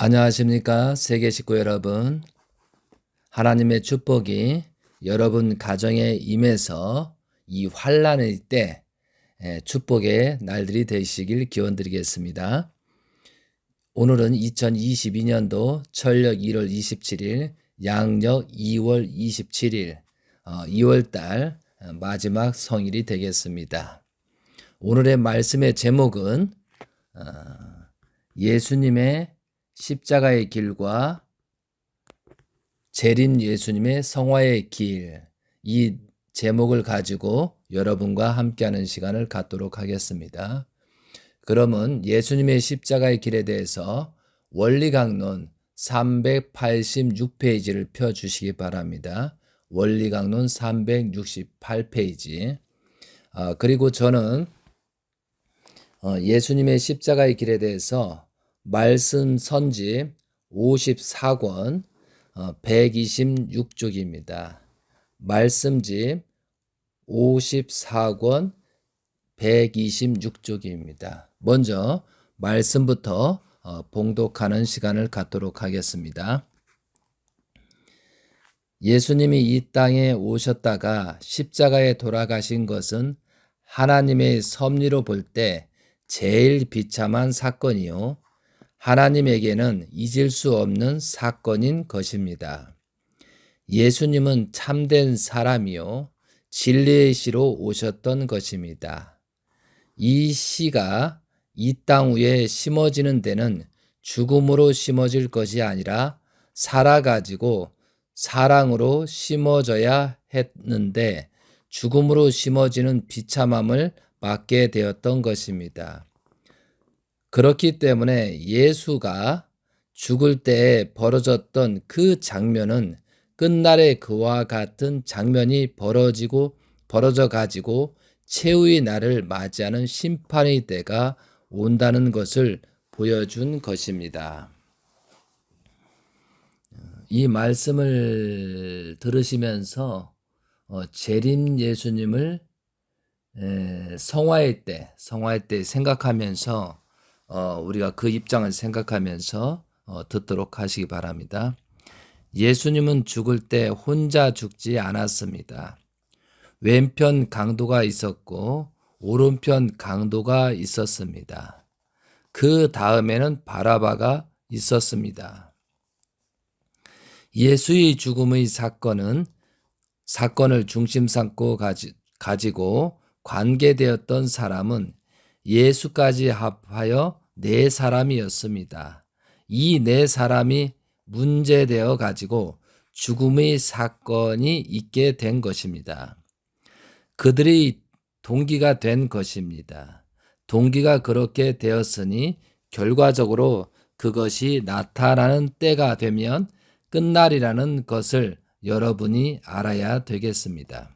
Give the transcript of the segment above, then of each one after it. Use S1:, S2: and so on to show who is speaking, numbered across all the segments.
S1: 안녕하십니까 세계 식구 여러분. 하나님의 축복이 여러분 가정에 임해서 이 환난의 때 축복의 날들이 되시길 기원드리겠습니다. 오늘은 2022년도 철력 1월 27일 양력 2월 27일 2월달 마지막 성일이 되겠습니다. 오늘의 말씀의 제목은 예수님의 십자가의 길과 재림 예수님의 성화의 길, 이 제목을 가지고 여러분과 함께하는 시간을 갖도록 하겠습니다. 그러면 예수님의 십자가의 길에 대해서 원리강론 386페이지를 펴주시기 바랍니다. 원리강론 368페이지. 그리고 저는 예수님의 십자가의 길에 대해서 말씀 선집 54권 126쪽입니다. 말씀집 54권 126쪽입니다. 먼저 말씀부터 봉독하는 시간을 갖도록 하겠습니다. 예수님이 이 땅에 오셨다가 십자가에 돌아가신 것은 하나님의 섭리로 볼 때 제일 비참한 사건이요, 하나님에게는 잊을 수 없는 사건인 것입니다. 예수님은 참된 사람이요, 진리의 씨로 오셨던 것입니다. 이 씨가 이 땅 위에 심어지는 데는 죽음으로 심어질 것이 아니라 살아가지고 사랑으로 심어져야 했는데 죽음으로 심어지는 비참함을 맞게 되었던 것입니다. 그렇기 때문에 예수가 죽을 때에 벌어졌던 그 장면은 끝날에 그와 같은 장면이 벌어져 가지고 최후의 날을 맞이하는 심판의 때가 온다는 것을 보여준 것입니다. 이 말씀을 들으시면서 재림 예수님을 성화의 때 생각하면서 우리가 그 입장을 생각하면서 듣도록 하시기 바랍니다. 예수님은 죽을 때 혼자 죽지 않았습니다. 왼편 강도가 있었고 오른편 강도가 있었습니다. 그 다음에는 바라바가 있었습니다. 예수의 죽음의 사건을 중심 삼고 가지고 관계되었던 사람은 예수까지 합하여 4사람이었습니다. 이 4사람이 문제되어 가지고 죽음의 사건이 있게 된 것입니다. 그들이 동기가 된 것입니다. 동기가 그렇게 되었으니 결과적으로 그것이 나타나는 때가 되면 끝날이라는 것을 여러분이 알아야 되겠습니다.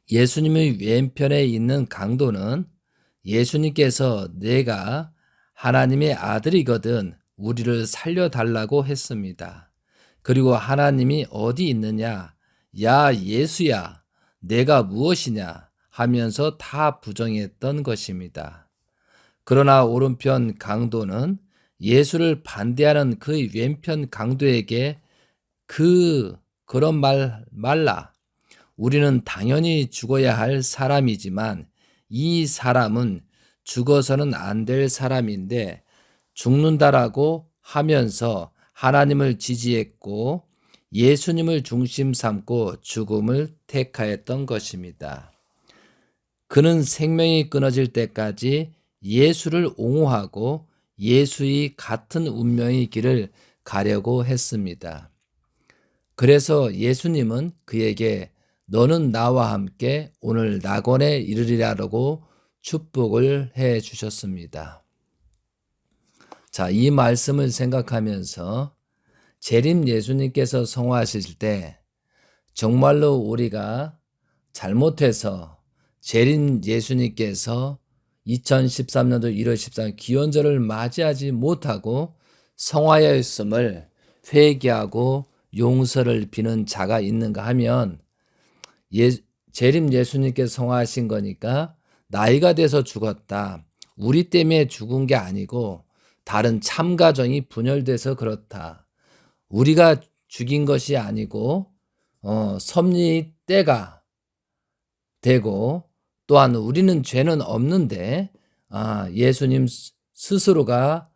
S1: 예수님의 왼편에 있는 강도는 예수님께서 내가 하나님의 아들이거든 우리를 살려달라고 했습니다. 그리고 하나님이 어디 있느냐? 야 예수야, 내가 무엇이냐? 하면서 다 부정했던 것입니다. 그러나 오른편 강도는 예수를 반대하는 그 왼편 강도에게 그런 말 말라. 우리는 당연히 죽어야 할 사람이지만 이 사람은 죽어서는 안 될 사람인데 죽는다라고 하면서 하나님을 지지했고 예수님을 중심 삼고 죽음을 택하였던 것입니다. 그는 생명이 끊어질 때까지 예수를 옹호하고 예수의 같은 운명의 길을 가려고 했습니다. 그래서 예수님은 그에게 너는 나와 함께 오늘 낙원에 이르리라고 축복을 해 주셨습니다. 자, 이 말씀을 생각하면서 재림 예수님께서 성화하실 때 정말로 우리가 잘못해서 재림 예수님께서 2013년도 1월 13일 기원절을 맞이하지 못하고 성화하였음을 회개하고 용서를 비는 자가 있는가 하면 재림 예수님께서 성화하신 거니까 나이가 돼서 죽었다, 우리 때문에 죽은 게 아니고 다른 참가정이 분열돼서 그렇다. 우리가 죽인 것이 아니고 섭리 때가 되고 또한 우리는 죄는 없는데 예수님 스스로가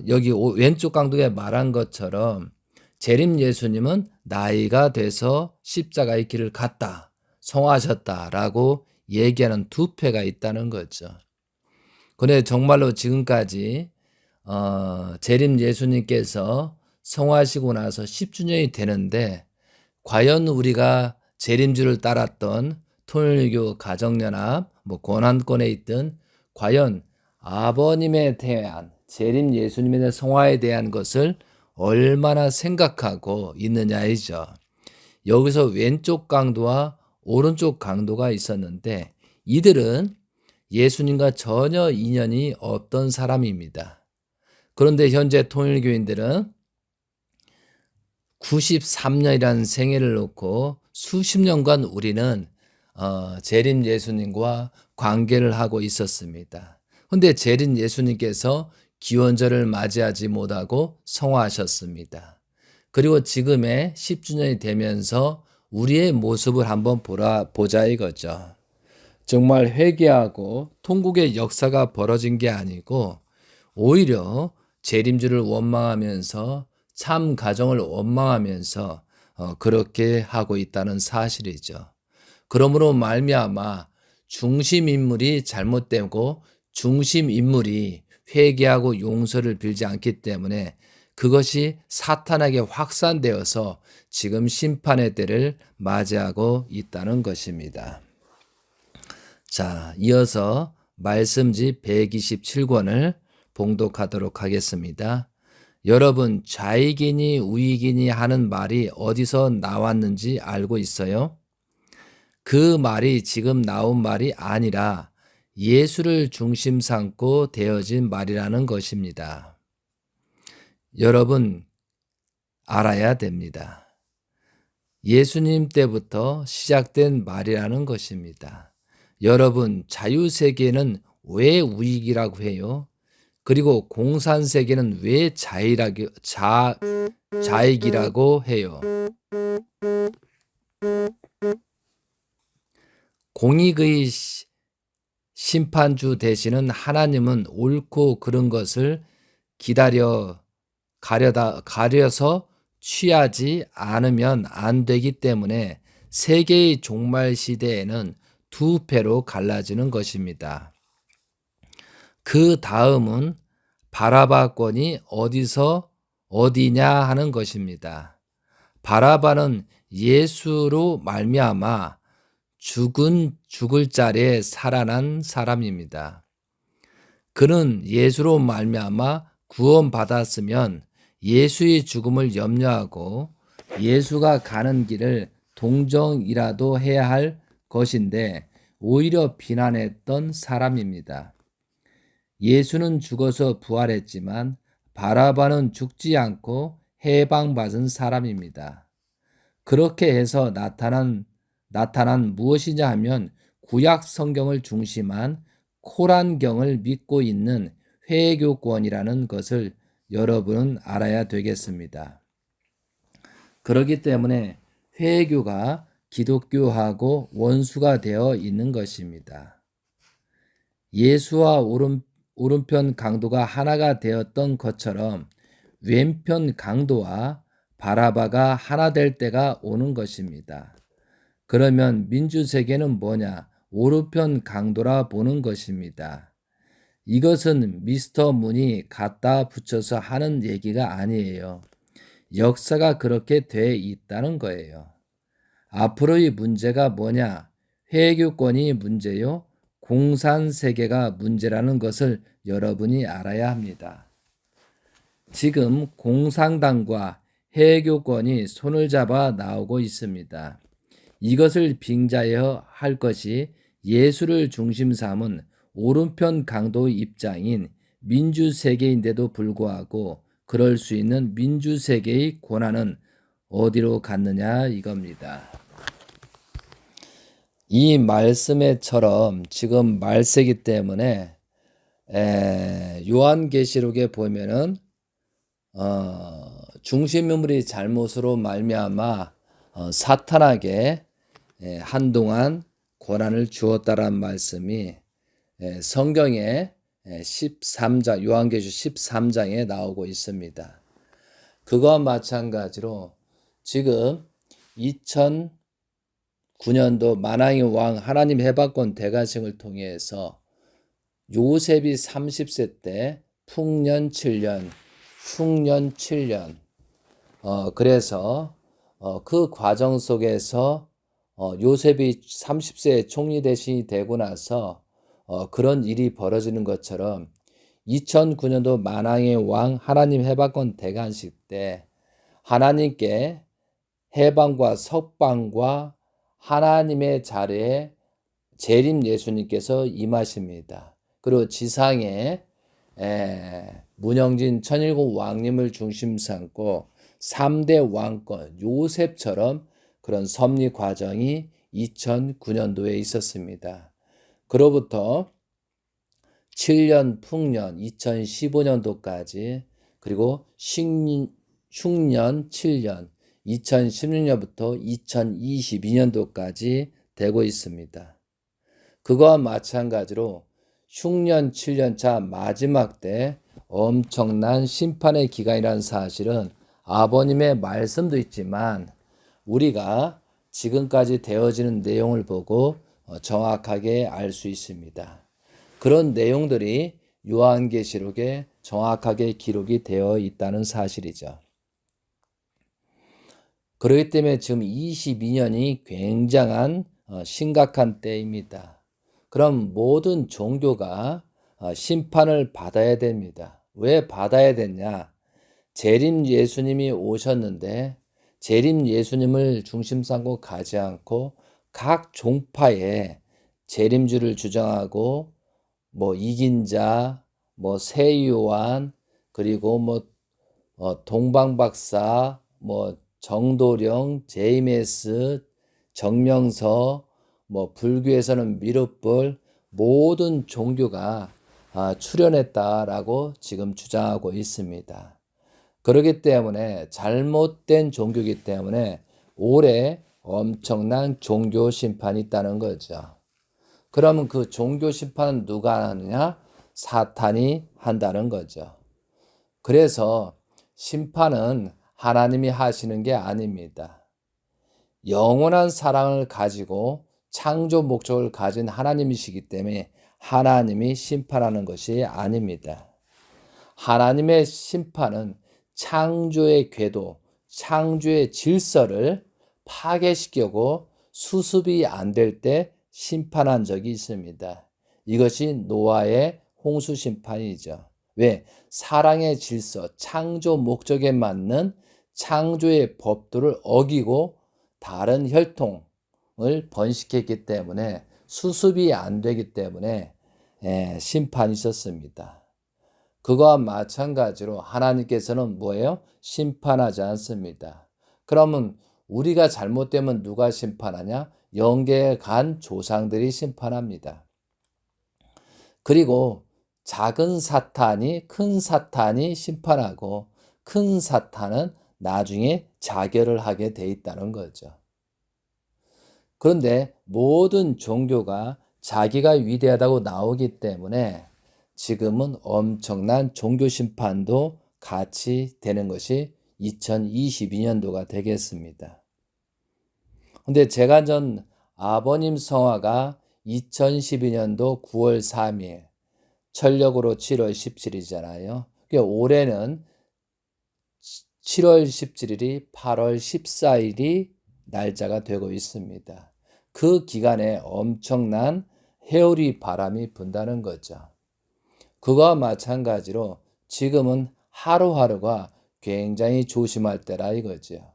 S1: 여기 왼쪽 강도에 말한 것처럼 재림 예수님은 나이가 돼서 십자가의 길을 갔다, 성화하셨다라고 얘기하는 두 패가 있다는 거죠. 그런데 정말로 지금까지 재림 예수님께서 성화하시고 나서 10주년이 되는데 과연 우리가 재림주를 따랐던 통일교 가정연합, 권한권에 있던 과연 아버님에 대한 재림 예수님에 대한 성화에 대한 것을 얼마나 생각하고 있느냐이죠. 여기서 왼쪽 강도와 오른쪽 강도가 있었는데 이들은 예수님과 전혀 인연이 없던 사람입니다. 그런데 현재 통일교인들은 93년이라는 생애를 놓고 수십 년간 우리는 재림 예수님과 관계를 하고 있었습니다. 그런데 재림 예수님께서 기원절을 맞이하지 못하고 성화하셨습니다. 그리고 지금의 10주년이 되면서 우리의 모습을 한번 보자 이거죠. 정말 회개하고 통곡의 역사가 벌어진 게 아니고 오히려 재림주를 원망하면서 참 가정을 원망하면서 그렇게 하고 있다는 사실이죠. 그러므로 말미암아 중심 인물이 잘못되고 중심 인물이 회개하고 용서를 빌지 않기 때문에 그것이 사탄에게 확산되어서 지금 심판의 때를 맞이하고 있다는 것입니다. 자, 이어서 말씀지 127권을 봉독하도록 하겠습니다. 여러분, 좌익이니 우익이니 하는 말이 어디서 나왔는지 알고 있어요? 그 말이 지금 나온 말이 아니라 예수를 중심 삼고 되어진 말이라는 것입니다. 여러분, 알아야 됩니다. 예수님 때부터 시작된 말이라는 것입니다. 여러분, 자유세계는 왜 우익이라고 해요? 그리고 공산세계는 왜 좌익이라고 해요? 공익의 심판주 되시는 하나님은 옳고 그른 것을 가려서 취하지 않으면 안 되기 때문에 세계의 종말 시대에는 두 패로 갈라지는 것입니다. 그 다음은 바라바권이 어디냐 하는 것입니다. 바라바는 예수로 말미암아 죽을 자리에 살아난 사람입니다. 그는 예수로 말미암아 구원받았으면 예수의 죽음을 염려하고 예수가 가는 길을 동정이라도 해야 할 것인데 오히려 비난했던 사람입니다. 예수는 죽어서 부활했지만 바라바는 죽지 않고 해방받은 사람입니다. 그렇게 해서 나타난 무엇이냐 하면 구약 성경을 중심한 코란경을 믿고 있는 회교권이라는 것을 여러분은 알아야 되겠습니다. 그렇기 때문에 회교가 기독교하고 원수가 되어 있는 것입니다. 예수와 오른편 강도가 하나가 되었던 것처럼 왼편 강도와 바라바가 하나 될 때가 오는 것입니다. 그러면 민주세계는 뭐냐? 오른편 강도라 보는 것입니다. 이것은 미스터 문이 갖다 붙여서 하는 얘기가 아니에요. 역사가 그렇게 돼 있다는 거예요. 앞으로의 문제가 뭐냐? 회교권이 문제요? 공산세계가 문제라는 것을 여러분이 알아야 합니다. 지금 공산당과 회교권이 손을 잡아 나오고 있습니다. 이것을 빙자해야 할 것이 예수를 중심 삼은 오른편 강도의 입장인 민주세계인데도 불구하고 그럴 수 있는 민주세계의 권한은 어디로 갔느냐 이겁니다. 이 말씀에처럼 지금 말세기 때문에 요한계시록에 보면은 중심 인물이 잘못으로 말미암아 사탄에게 한동안 고난을 주었다란 말씀이 성경에 13장 요한계시록 13장에 나오고 있습니다. 그거와 마찬가지로 지금 2009년도 만왕의 왕 하나님 해방권 대관식을 통해서 요셉이 30세 때 풍년 7년, 흉년 7년 그래서 그 과정 속에서 요셉이 30세에 총리 대신이 되고 나서 그런 일이 벌어지는 것처럼 2009년도 만왕의 왕 하나님 해방권 대관식 때 하나님께 해방과 석방과 하나님의 자리에 재림 예수님께서 임하십니다. 그리고 지상에 문영진 천일국 왕님을 중심 삼고 3대 왕권 요셉처럼 그런 섭리 과정이 2009년도에 있었습니다. 그로부터 7년 풍년 2015년도까지 그리고 흉년 7년 2016년부터 2022년도까지 되고 있습니다. 그거와 마찬가지로 흉년 7년차 마지막 때 엄청난 심판의 기간이라는 사실은 아버님의 말씀도 있지만 우리가 지금까지 되어지는 내용을 보고 정확하게 알 수 있습니다. 그런 내용들이 요한계시록에 정확하게 기록이 되어 있다는 사실이죠. 그렇기 때문에 지금 22년이 굉장한 심각한 때입니다. 그럼 모든 종교가 심판을 받아야 됩니다. 왜 받아야 되냐? 재림 예수님이 오셨는데 재림 예수님을 중심 삼고 가지 않고 각 종파에 재림주를 주장하고 이긴 자, 세요한, 그리고 동방박사, 정도령, 제이메스, 정명서, 불교에서는 미륵불 모든 종교가 출현했다라고 지금 주장하고 있습니다. 그렇기 때문에 잘못된 종교이기 때문에 올해 엄청난 종교 심판이 있다는 거죠. 그러면 그 종교 심판은 누가 하느냐? 사탄이 한다는 거죠. 그래서 심판은 하나님이 하시는 게 아닙니다. 영원한 사랑을 가지고 창조 목적을 가진 하나님이시기 때문에 하나님이 심판하는 것이 아닙니다. 하나님의 심판은 창조의 궤도, 창조의 질서를 파괴시키고 수습이 안 될 때 심판한 적이 있습니다. 이것이 노아의 홍수 심판이죠. 왜? 사랑의 질서, 창조 목적에 맞는 창조의 법도를 어기고 다른 혈통을 번식했기 때문에 수습이 안 되기 때문에 심판이 있었습니다. 그거와 마찬가지로 하나님께서는 뭐예요? 심판하지 않습니다. 그러면 우리가 잘못되면 누가 심판하냐? 영계에 간 조상들이 심판합니다. 그리고 작은 사탄이 큰 사탄이 심판하고 큰 사탄은 나중에 자결을 하게 돼 있다는 거죠. 그런데 모든 종교가 자기가 위대하다고 나오기 때문에 지금은 엄청난 종교 심판도 같이 되는 것이 2022년도가 되겠습니다. 근데 제가 전 아버님 성화가 2012년도 9월 3일, 철력으로 7월 17일이잖아요. 올해는 7월 17일이 8월 14일이 날짜가 되고 있습니다. 그 기간에 엄청난 해오리 바람이 분다는 거죠. 그거와 마찬가지로 지금은 하루하루가 굉장히 조심할 때라 이거죠.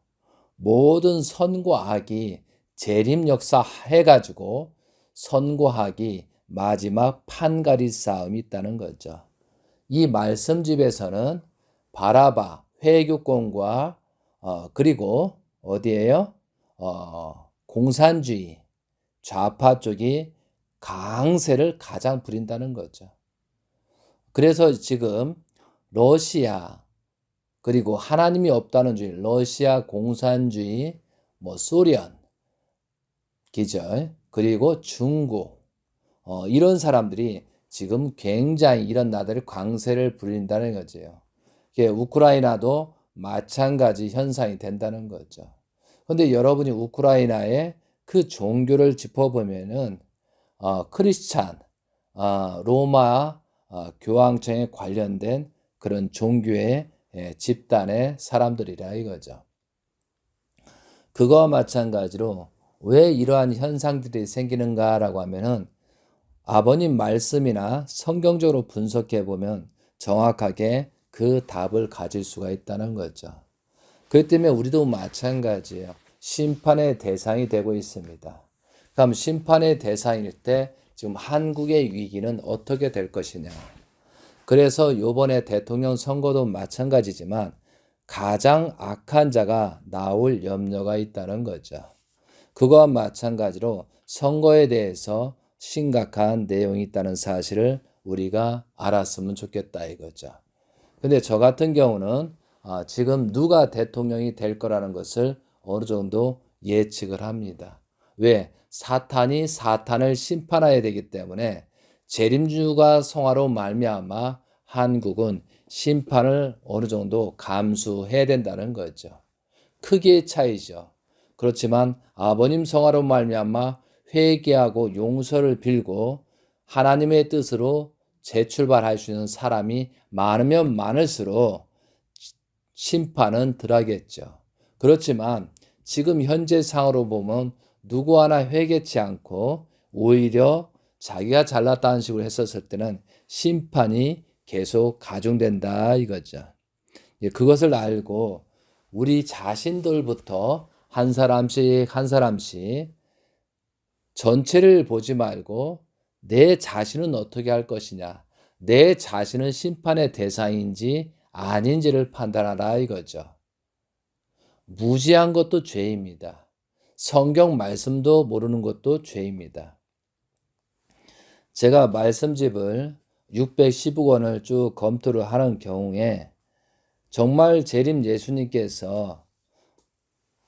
S1: 모든 선과 악이 재림 역사 해가지고 선과 악이 마지막 판가리 싸움이 있다는 거죠. 이 말씀집에서는 바라바 회교권과 그리고 어디에요? 공산주의 좌파 쪽이 강세를 가장 부린다는 거죠. 그래서 지금 러시아, 그리고 하나님이 없다는 주의, 러시아 공산주의, 뭐 소련 기절, 그리고 중국, 이런 사람들이 지금 굉장히 이런 나라들이 광세를 부린다는 거죠. 우크라이나도 마찬가지 현상이 된다는 거죠. 그런데 여러분이 우크라이나의 그 종교를 짚어보면은 크리스찬, 로마 교황청에 관련된 그런 종교의 집단의 사람들이라 이거죠. 그거와 마찬가지로 왜 이러한 현상들이 생기는가라고 하면은 아버님 말씀이나 성경적으로 분석해 보면 정확하게 그 답을 가질 수가 있다는 거죠. 그렇기 때문에 우리도 마찬가지예요. 심판의 대상이 되고 있습니다. 그럼 심판의 대상일 때 지금 한국의 위기는 어떻게 될 것이냐. 그래서 요번에 대통령 선거도 마찬가지지만 가장 악한 자가 나올 염려가 있다는 거죠. 그거와 마찬가지로 선거에 대해서 심각한 내용이 있다는 사실을 우리가 알았으면 좋겠다 이거죠. 근데 저 같은 경우는 지금 누가 대통령이 될 거라는 것을 어느 정도 예측을 합니다. 왜? 사탄이 사탄을 심판해야 되기 때문에 재림주가 성화로 말미암아 한국은 심판을 어느 정도 감수해야 된다는 거죠. 크기의 차이죠. 그렇지만 아버님 성화로 말미암아 회개하고 용서를 빌고 하나님의 뜻으로 재출발할 수 있는 사람이 많으면 많을수록 심판은 덜하겠죠. 그렇지만 지금 현재 상으로 보면 누구 하나 회개치 않고 오히려 자기가 잘났다는 식으로 했었을 때는 심판이 계속 가중된다 이거죠. 그것을 알고 우리 자신들부터 한 사람씩 한 사람씩 전체를 보지 말고 내 자신은 어떻게 할 것이냐, 내 자신은 심판의 대상인지 아닌지를 판단하라 이거죠. 무지한 것도 죄입니다. 성경 말씀도 모르는 것도 죄입니다. 제가 말씀집을 615권을 쭉 검토를 하는 경우에 정말 재림 예수님께서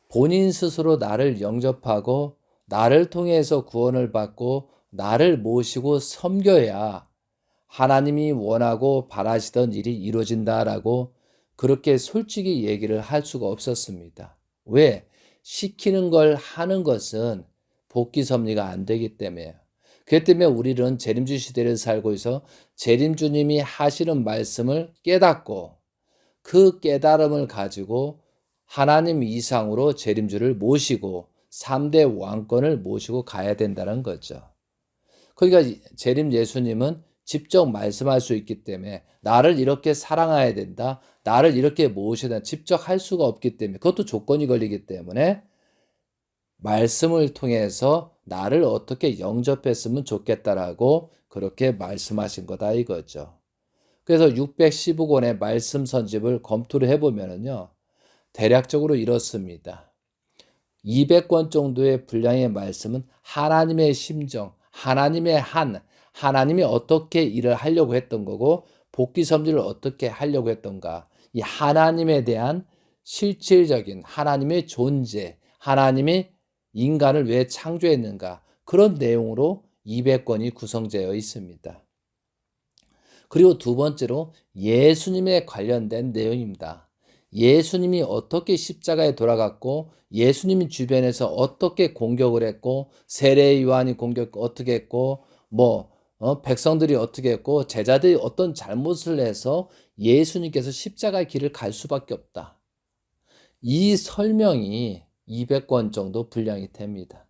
S1: 본인 스스로 나를 영접하고 나를 통해서 구원을 받고 나를 모시고 섬겨야 하나님이 원하고 바라시던 일이 이루어진다라고 그렇게 솔직히 얘기를 할 수가 없었습니다. 왜? 시키는 걸 하는 것은 복귀 섭리가 안 되기 때문에요. 그렇기 때문에 우리는 재림주 시대를 살고 있어 재림주님이 하시는 말씀을 깨닫고 그 깨달음을 가지고 하나님 이상으로 재림주를 모시고 3대 왕권을 모시고 가야 된다는 거죠. 그러니까 재림 예수님은 직접 말씀할 수 있기 때문에 나를 이렇게 사랑해야 된다, 나를 이렇게 모셔야 된다, 직접 할 수가 없기 때문에 그것도 조건이 걸리기 때문에 말씀을 통해서 나를 어떻게 영접했으면 좋겠다라고 그렇게 말씀하신 거다 이거죠. 그래서 615권의 말씀 선집을 검토를 해보면요. 대략적으로 이렇습니다. 200권 정도의 분량의 말씀은 하나님의 심정, 하나님이 어떻게 일을 하려고 했던 거고 복귀 섭리를 어떻게 하려고 했던가, 이 하나님에 대한 실질적인 하나님의 존재, 하나님이 인간을 왜 창조했는가, 그런 내용으로 200권이 구성되어 있습니다. 그리고 두 번째로 예수님에 관련된 내용입니다. 예수님이 어떻게 십자가에 돌아갔고 예수님이 주변에서 어떻게 공격을 했고 세례 요한이 어떻게 했고 백성들이 어떻게 했고 제자들이 어떤 잘못을 해서 예수님께서 십자가의 길을 갈 수밖에 없다. 이 설명이 200권 정도 분량이 됩니다.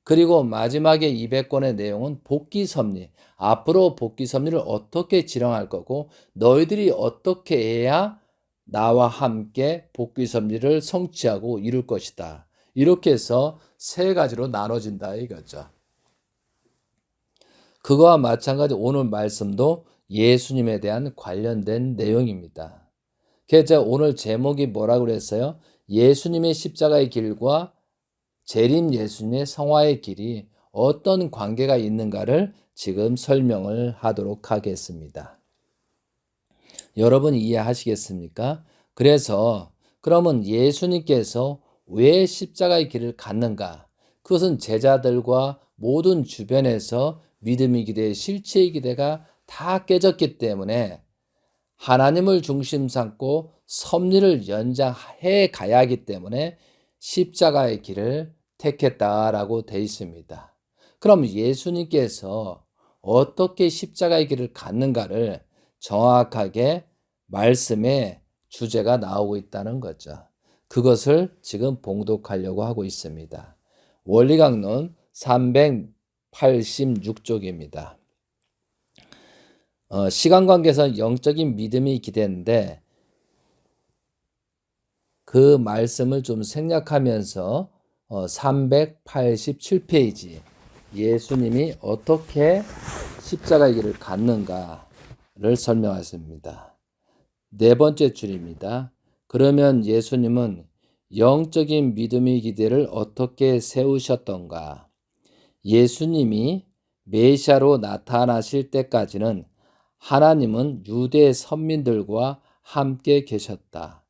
S1: 그리고 마지막에 200권의 내용은 복귀 섭리, 앞으로 복귀 섭리를 어떻게 지령할 거고 너희들이 어떻게 해야 나와 함께 복귀 섭리를 성취하고 이룰 것이다. 이렇게 해서 세 가지로 나눠진다 이거죠. 그거와 마찬가지 오늘 말씀도 예수님에 대한 관련된 내용입니다. 그래서 제가 오늘 제목이 뭐라고 그랬어요? 예수님의 십자가의 길과 재림 예수님의 성화의 길이 어떤 관계가 있는가를 지금 설명을 하도록 하겠습니다. 여러분 이해하시겠습니까? 그래서 그러면 예수님께서 왜 십자가의 길을 갔는가? 그것은 제자들과 모든 주변에서 믿음의 기대, 실체의 기대가 다 깨졌기 때문에 하나님을 중심 삼고 섭리를 연장해 가야 하기 때문에 십자가의 길을 택했다라고 되어 있습니다. 그럼 예수님께서 어떻게 십자가의 길을 갔는가를 정확하게 말씀의 주제가 나오고 있다는 거죠. 그것을 지금 봉독하려고 하고 있습니다. 원리강론 386쪽입니다. 시간 관계에서 영적인 믿음이 기대인데 그 말씀을 좀 생략하면서 387페이지 예수님이 어떻게 십자가의 길을 갔는가를 설명하십니다. 네 번째 줄입니다. 그러면 예수님은 영적인 믿음의 기대를 어떻게 세우셨던가? 예수님이 메시아로 나타나실 때까지는 하나님은 유대 선민들과 함께 계셨다.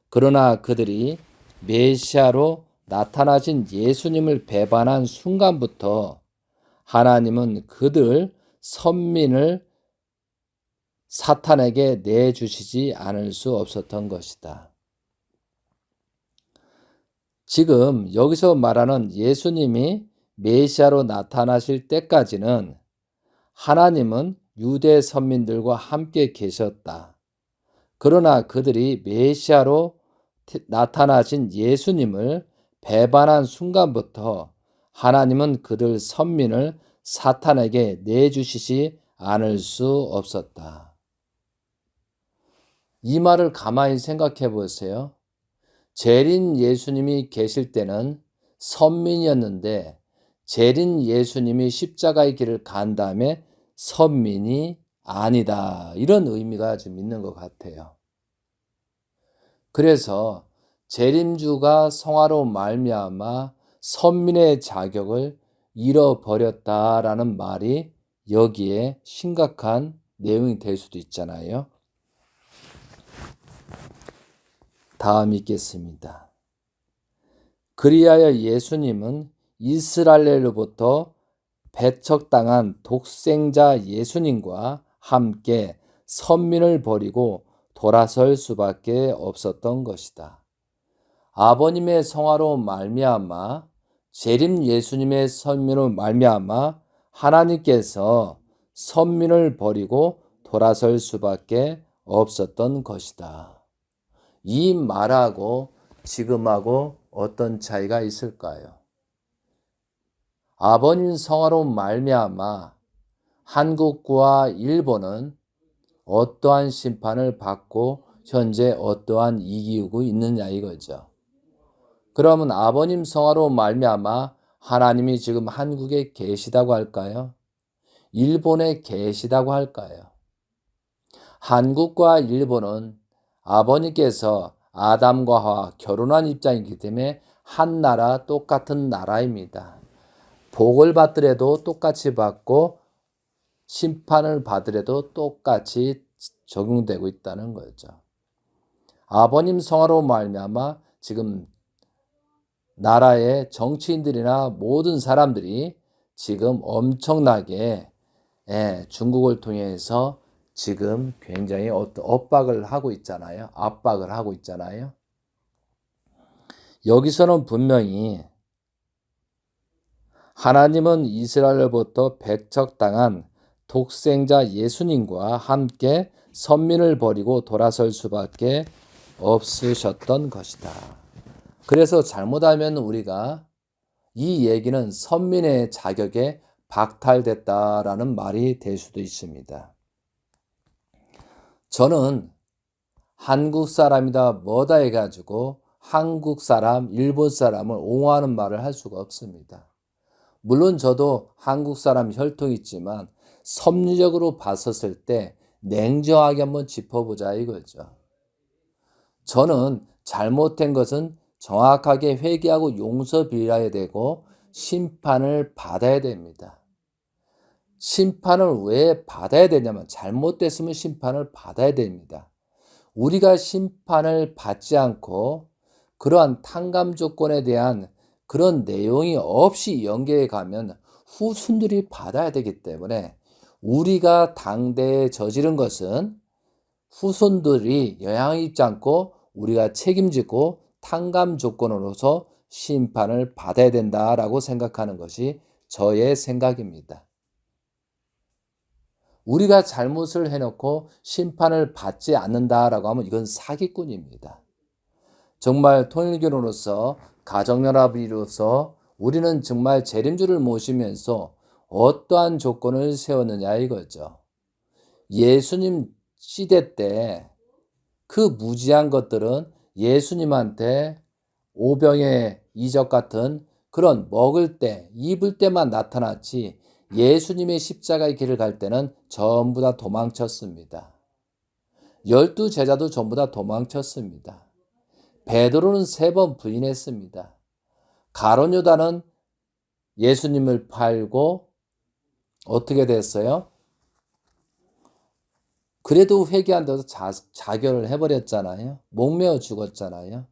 S1: 그러나 그들이 메시아로 나타나신 예수님을 배반한 순간부터 하나님은 그들 선민을 사탄에게 내주시지 않을 수 없었던 것이다. 지금 여기서 말하는 예수님이 메시아로 나타나실 때까지는 하나님은 유대 선민들과 함께 계셨다. 그러나 그들이 메시아로 나타나신 예수님을 배반한 순간부터 하나님은 그들 선민을 사탄에게 내주시지 않을 수 없었다. 이 말을 가만히 생각해 보세요. 재림 예수님이 계실 때는 선민이었는데 재림 예수님이 십자가의 길을 간 다음에 선민이 아니다. 이런 의미가 좀 있는 것 같아요. 그래서 재림주가 성화로 말미암아 선민의 자격을 잃어버렸다라는 말이 여기에 심각한 내용이 될 수도 있잖아요. 다음 읽겠습니다. 그리하여 예수님은 이스라엘로부터 배척당한 독생자 예수님과 함께 선민을 버리고 돌아설 수밖에 없었던 것이다. 아버님의 성화로 말미암아 재림 예수님의 선민으로 말미암아 하나님께서 선민을 버리고 돌아설 수밖에 없었던 것이다. 이 말하고 지금하고 어떤 차이가 있을까요? 아버님 성화로 말미암아 한국과 일본은 어떠한 심판을 받고 현재 어떠한 이기고 있느냐 이거죠. 그러면 아버님 성화로 말미암아 하나님이 지금 한국에 계시다고 할까요? 일본에 계시다고 할까요? 한국과 일본은 아버님께서 아담과 하와 결혼한 입장이기 때문에 한 나라 똑같은 나라입니다. 복을 받더라도 똑같이 받고 심판을 받으려도 똑같이 적용되고 있다는 거죠. 아버님 성화로 말미암아 지금 나라의 정치인들이나 모든 사람들이 지금 엄청나게 중국을 통해서 지금 굉장히 압박을 하고 있잖아요. 압박을 하고 있잖아요. 여기서는 분명히 하나님은 이스라엘로부터 배척당한 독생자 예수님과 함께 선민을 버리고 돌아설 수밖에 없으셨던 것이다. 그래서 잘못하면 우리가 이 얘기는 선민의 자격에 박탈됐다라는 말이 될 수도 있습니다. 저는 한국 사람이다 뭐다 해가지고 한국 사람, 일본 사람을 옹호하는 말을 할 수가 없습니다. 물론 저도 한국 사람 혈통이 있지만 섭리적으로 봤었을 때 냉정하게 한번 짚어보자 이거죠. 저는 잘못된 것은 정확하게 회개하고 용서 빌어야 되고 심판을 받아야 됩니다. 심판을 왜 받아야 되냐면 잘못됐으면 심판을 받아야 됩니다. 우리가 심판을 받지 않고 그러한 탕감 조건에 대한 그런 내용이 없이 연계해 가면 후손들이 받아야 되기 때문에 우리가 당대에 저지른 것은 후손들이 영향을 입지 않고 우리가 책임지고 탕감 조건으로서 심판을 받아야 된다라고 생각하는 것이 저의 생각입니다. 우리가 잘못을 해놓고 심판을 받지 않는다라고 하면 이건 사기꾼입니다. 정말 통일교로서 가정연합으로서 우리는 정말 재림주를 모시면서 어떠한 조건을 세웠느냐 이거죠. 예수님 시대 때 그 무지한 것들은 예수님한테 오병의 이적 같은 그런 먹을 때, 입을 때만 나타났지 예수님의 십자가의 길을 갈 때는 전부 다 도망쳤습니다. 12 제자도 전부 다 도망쳤습니다. 베드로는 3번 부인했습니다. 가룟 유다는 예수님을 팔고 어떻게 됐어요? 그래도 회개한다고 자결을 해버렸잖아요. 목매어 죽었잖아요.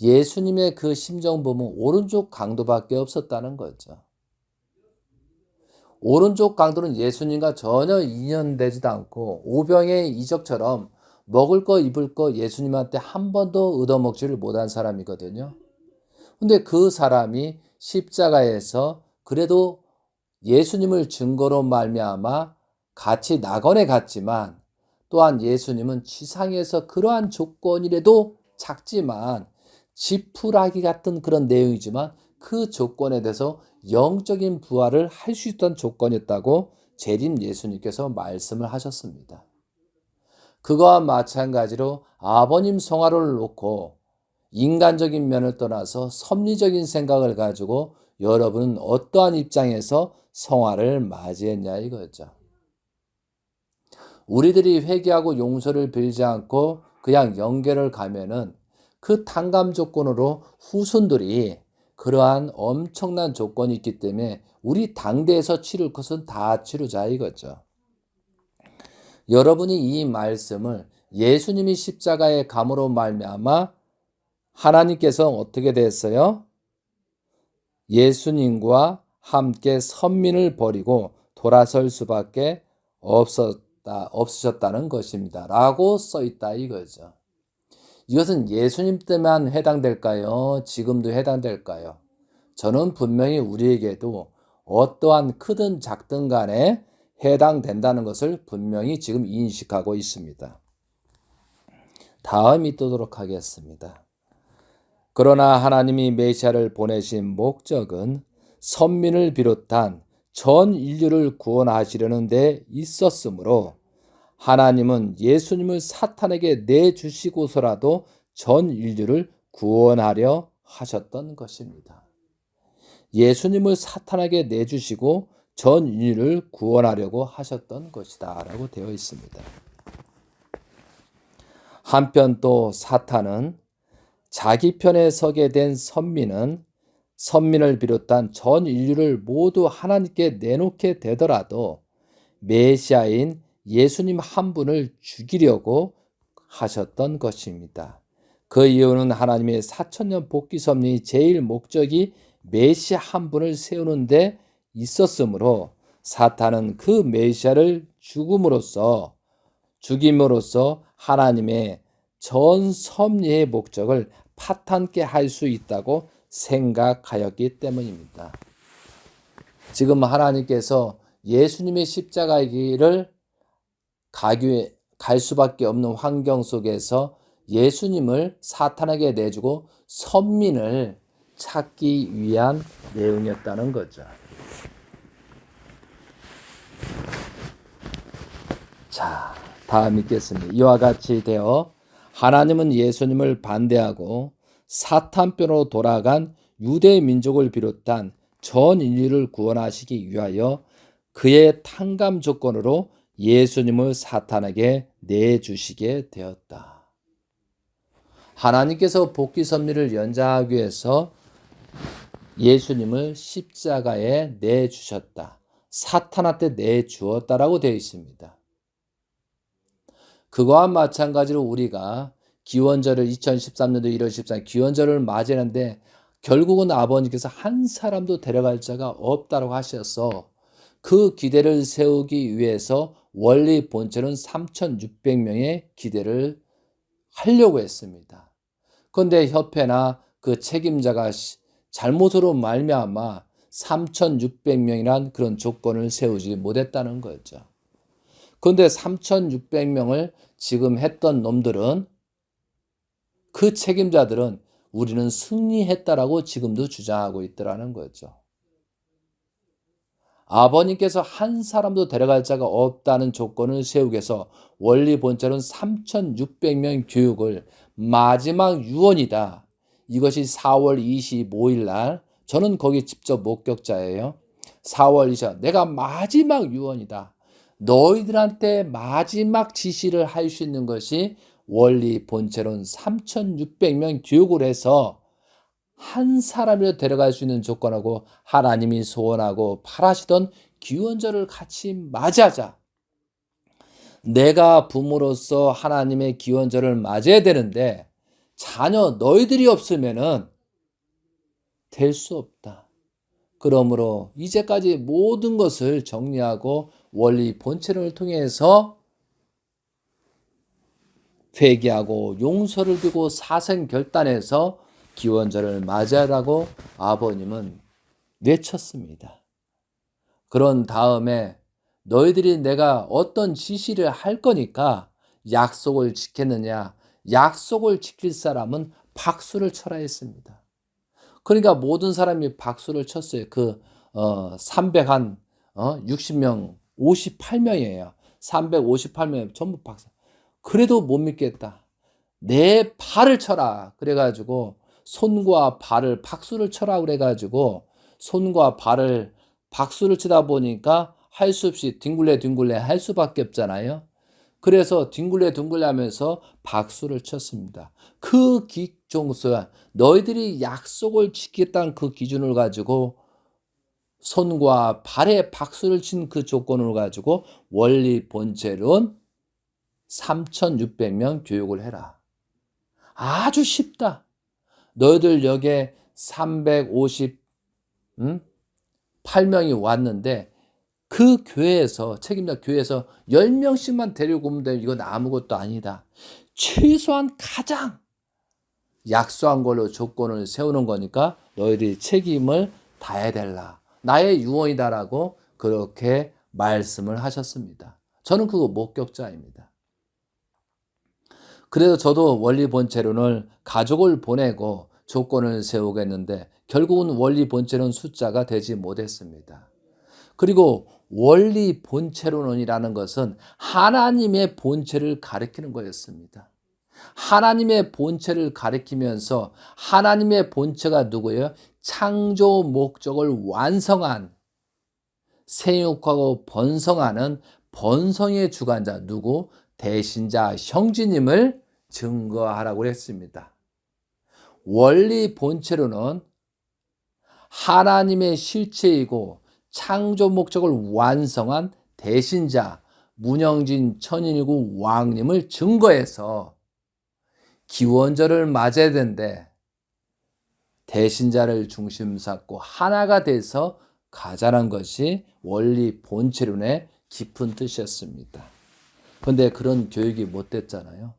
S1: 예수님의 그 심정 보면 오른쪽 강도밖에 없었다는 거죠. 오른쪽 강도는 예수님과 전혀 인연되지도 않고 오병의 이적처럼 먹을 거 입을 거 예수님한테 한 번도 얻어먹지를 못한 사람이거든요. 근데 그 사람이 십자가에서 그래도 예수님을 증거로 말미암아 같이 낙원에 갔지만 또한 예수님은 지상에서 그러한 조건이라도 작지만 지푸라기 같은 그런 내용이지만 그 조건에 대해서 영적인 부활을 할 수 있던 조건이었다고 재림 예수님께서 말씀을 하셨습니다. 그거와 마찬가지로 아버님 성화를 놓고 인간적인 면을 떠나서 섭리적인 생각을 가지고 여러분은 어떠한 입장에서 성화를 맞이했냐 이거죠. 우리들이 회개하고 용서를 빌지 않고 그냥 연결을 가면은 그 탕감 조건으로 후손들이 그러한 엄청난 조건이 있기 때문에 우리 당대에서 치를 것은 다 치르자 이거죠. 여러분이 이 말씀을 예수님이 십자가에 감으로 말미암아 하나님께서 어떻게 됐어요? 예수님과 함께 선민을 버리고 돌아설 수밖에 없으셨다는 것입니다. 라고 써 있다 이거죠. 이것은 예수님 때만 해당될까요? 지금도 해당될까요? 저는 분명히 우리에게도 어떠한 크든 작든 간에 해당된다는 것을 분명히 지금 인식하고 있습니다. 다음 읽도록 하겠습니다. 그러나 하나님이 메시아를 보내신 목적은 선민을 비롯한 전 인류를 구원하시려는 데 있었으므로 하나님은 예수님을 사탄에게 내주시고서라도 전 인류를 구원하려 하셨던 것입니다. 예수님을 사탄에게 내주시고 전 인류를 구원하려고 하셨던 것이다 라고 되어 있습니다. 한편 또 사탄은 자기 편에 서게 된 선민을 비롯한 전 인류를 모두 하나님께 내놓게 되더라도 메시아인 예수님 한 분을 죽이려고 하셨던 것입니다. 그 이유는 하나님의 4000년 복귀 섭리 제일 목적이 메시아 한 분을 세우는 데 있었으므로 사탄은 그 메시아를 죽임으로써 하나님의 전 섭리의 목적을 파탄케 할 수 있다고 생각하였기 때문입니다. 지금 하나님께서 예수님의 십자가의 길을 갈 수밖에 없는 환경 속에서 예수님을 사탄에게 내주고 선민을 찾기 위한 내용이었다는 거죠. 자, 다음 읽겠습니다. 이와 같이 되어 하나님은 예수님을 반대하고 사탄뼈로 돌아간 유대 민족을 비롯한 전 인류를 구원하시기 위하여 그의 탕감 조건으로 예수님을 사탄에게 내주시게 되었다. 하나님께서 복귀 섭리를 연장하기 위해서 예수님을 십자가에 내주셨다. 사탄한테 내주었다라고 되어 있습니다. 그거와 마찬가지로 우리가 기원절을 2013년도 1월 14일 기원절을 맞이하는데 결국은 아버님께서 한 사람도 데려갈 자가 없다고 하셔서 그 기대를 세우기 위해서 원리 본체는 3,600명의 기대를 하려고 했습니다. 그런데 협회나 그 책임자가 잘못으로 말미암아 3,600명이란 그런 조건을 세우지 못했다는 거죠. 그런데 3,600명을 지금 했던 놈들은 그 책임자들은 우리는 승리했다라고 지금도 주장하고 있더라는 거죠. 아버님께서 한 사람도 데려갈 자가 없다는 조건을 세우기 위해서 원리 본체는 3,600명 교육을 마지막 유언이다. 이것이 4월 25일 날 저는 거기 직접 목격자예요. 4월 20일 내가 마지막 유언이다. 너희들한테 마지막 지시를 할 수 있는 것이 원리 본체론 3,600명 교육을 해서 한 사람을 데려갈 수 있는 조건하고 하나님이 소원하고 바라시던 기원절을 같이 맞이하자. 내가 부모로서 하나님의 기원절을 맞아야 되는데 자녀 너희들이 없으면은 될 수 없다. 그러므로 이제까지 모든 것을 정리하고 원리 본체론을 통해서 회개하고 용서를 비고 사생 결단해서 기원절을 맞이하라고 아버님은 외쳤습니다. 그런 다음에 너희들이 내가 어떤 지시를 할 거니까 약속을 지켰느냐? 약속을 지킬 사람은 박수를 쳐라 했습니다. 그러니까 모든 사람이 박수를 쳤어요. 360명, 58명이에요. 358명 전부 박수. 그래도 못 믿겠다. 내 발을 쳐라. 그래가지고 손과 발을 박수를 쳐라. 그래가지고 손과 발을 박수를 치다 보니까 할 수 없이 뒹굴레 할 수밖에 없잖아요. 그래서 뒹굴레 하면서 박수를 쳤습니다. 그 기종소야 너희들이 약속을 지키겠다는 그 기준을 가지고 손과 발에 박수를 친 그 조건을 가지고 원리 본체론 3,600명 교육을 해라. 아주 쉽다. 너희들 여기에 358명이 왔는데 그 교회에서 책임자 교회에서 10명씩만 데리고 오면 돼. 이건 아무것도 아니다. 최소한 가장 약소한 걸로 조건을 세우는 거니까 너희들이 책임을 다해야 될라. 나의 유언이다라고 그렇게 말씀을 하셨습니다. 저는 그거 목격자입니다. 그래서 저도 원리 본체론을 가족을 보내고 조건을 세우겠는데 결국은 원리 본체론 숫자가 되지 못했습니다. 그리고 원리 본체론이라는 것은 하나님의 본체를 가리키는 거였습니다. 하나님의 본체를 가리키면서 하나님의 본체가 누구예요? 창조 목적을 완성한 생육하고 번성하는 번성의 주관자 누구? 대신자 형제님을 증거하라고 했습니다. 원리 본체로는 하나님의 실체이고 창조 목적을 완성한 대신자 문영진 천인이고 왕님을 증거해서 기원절을 맞아야 되는데 대신자를 중심 삼고 하나가 돼서 가자란 것이 원리 본체론의 깊은 뜻이었습니다. 그런데 그런 교육이 못 됐잖아요.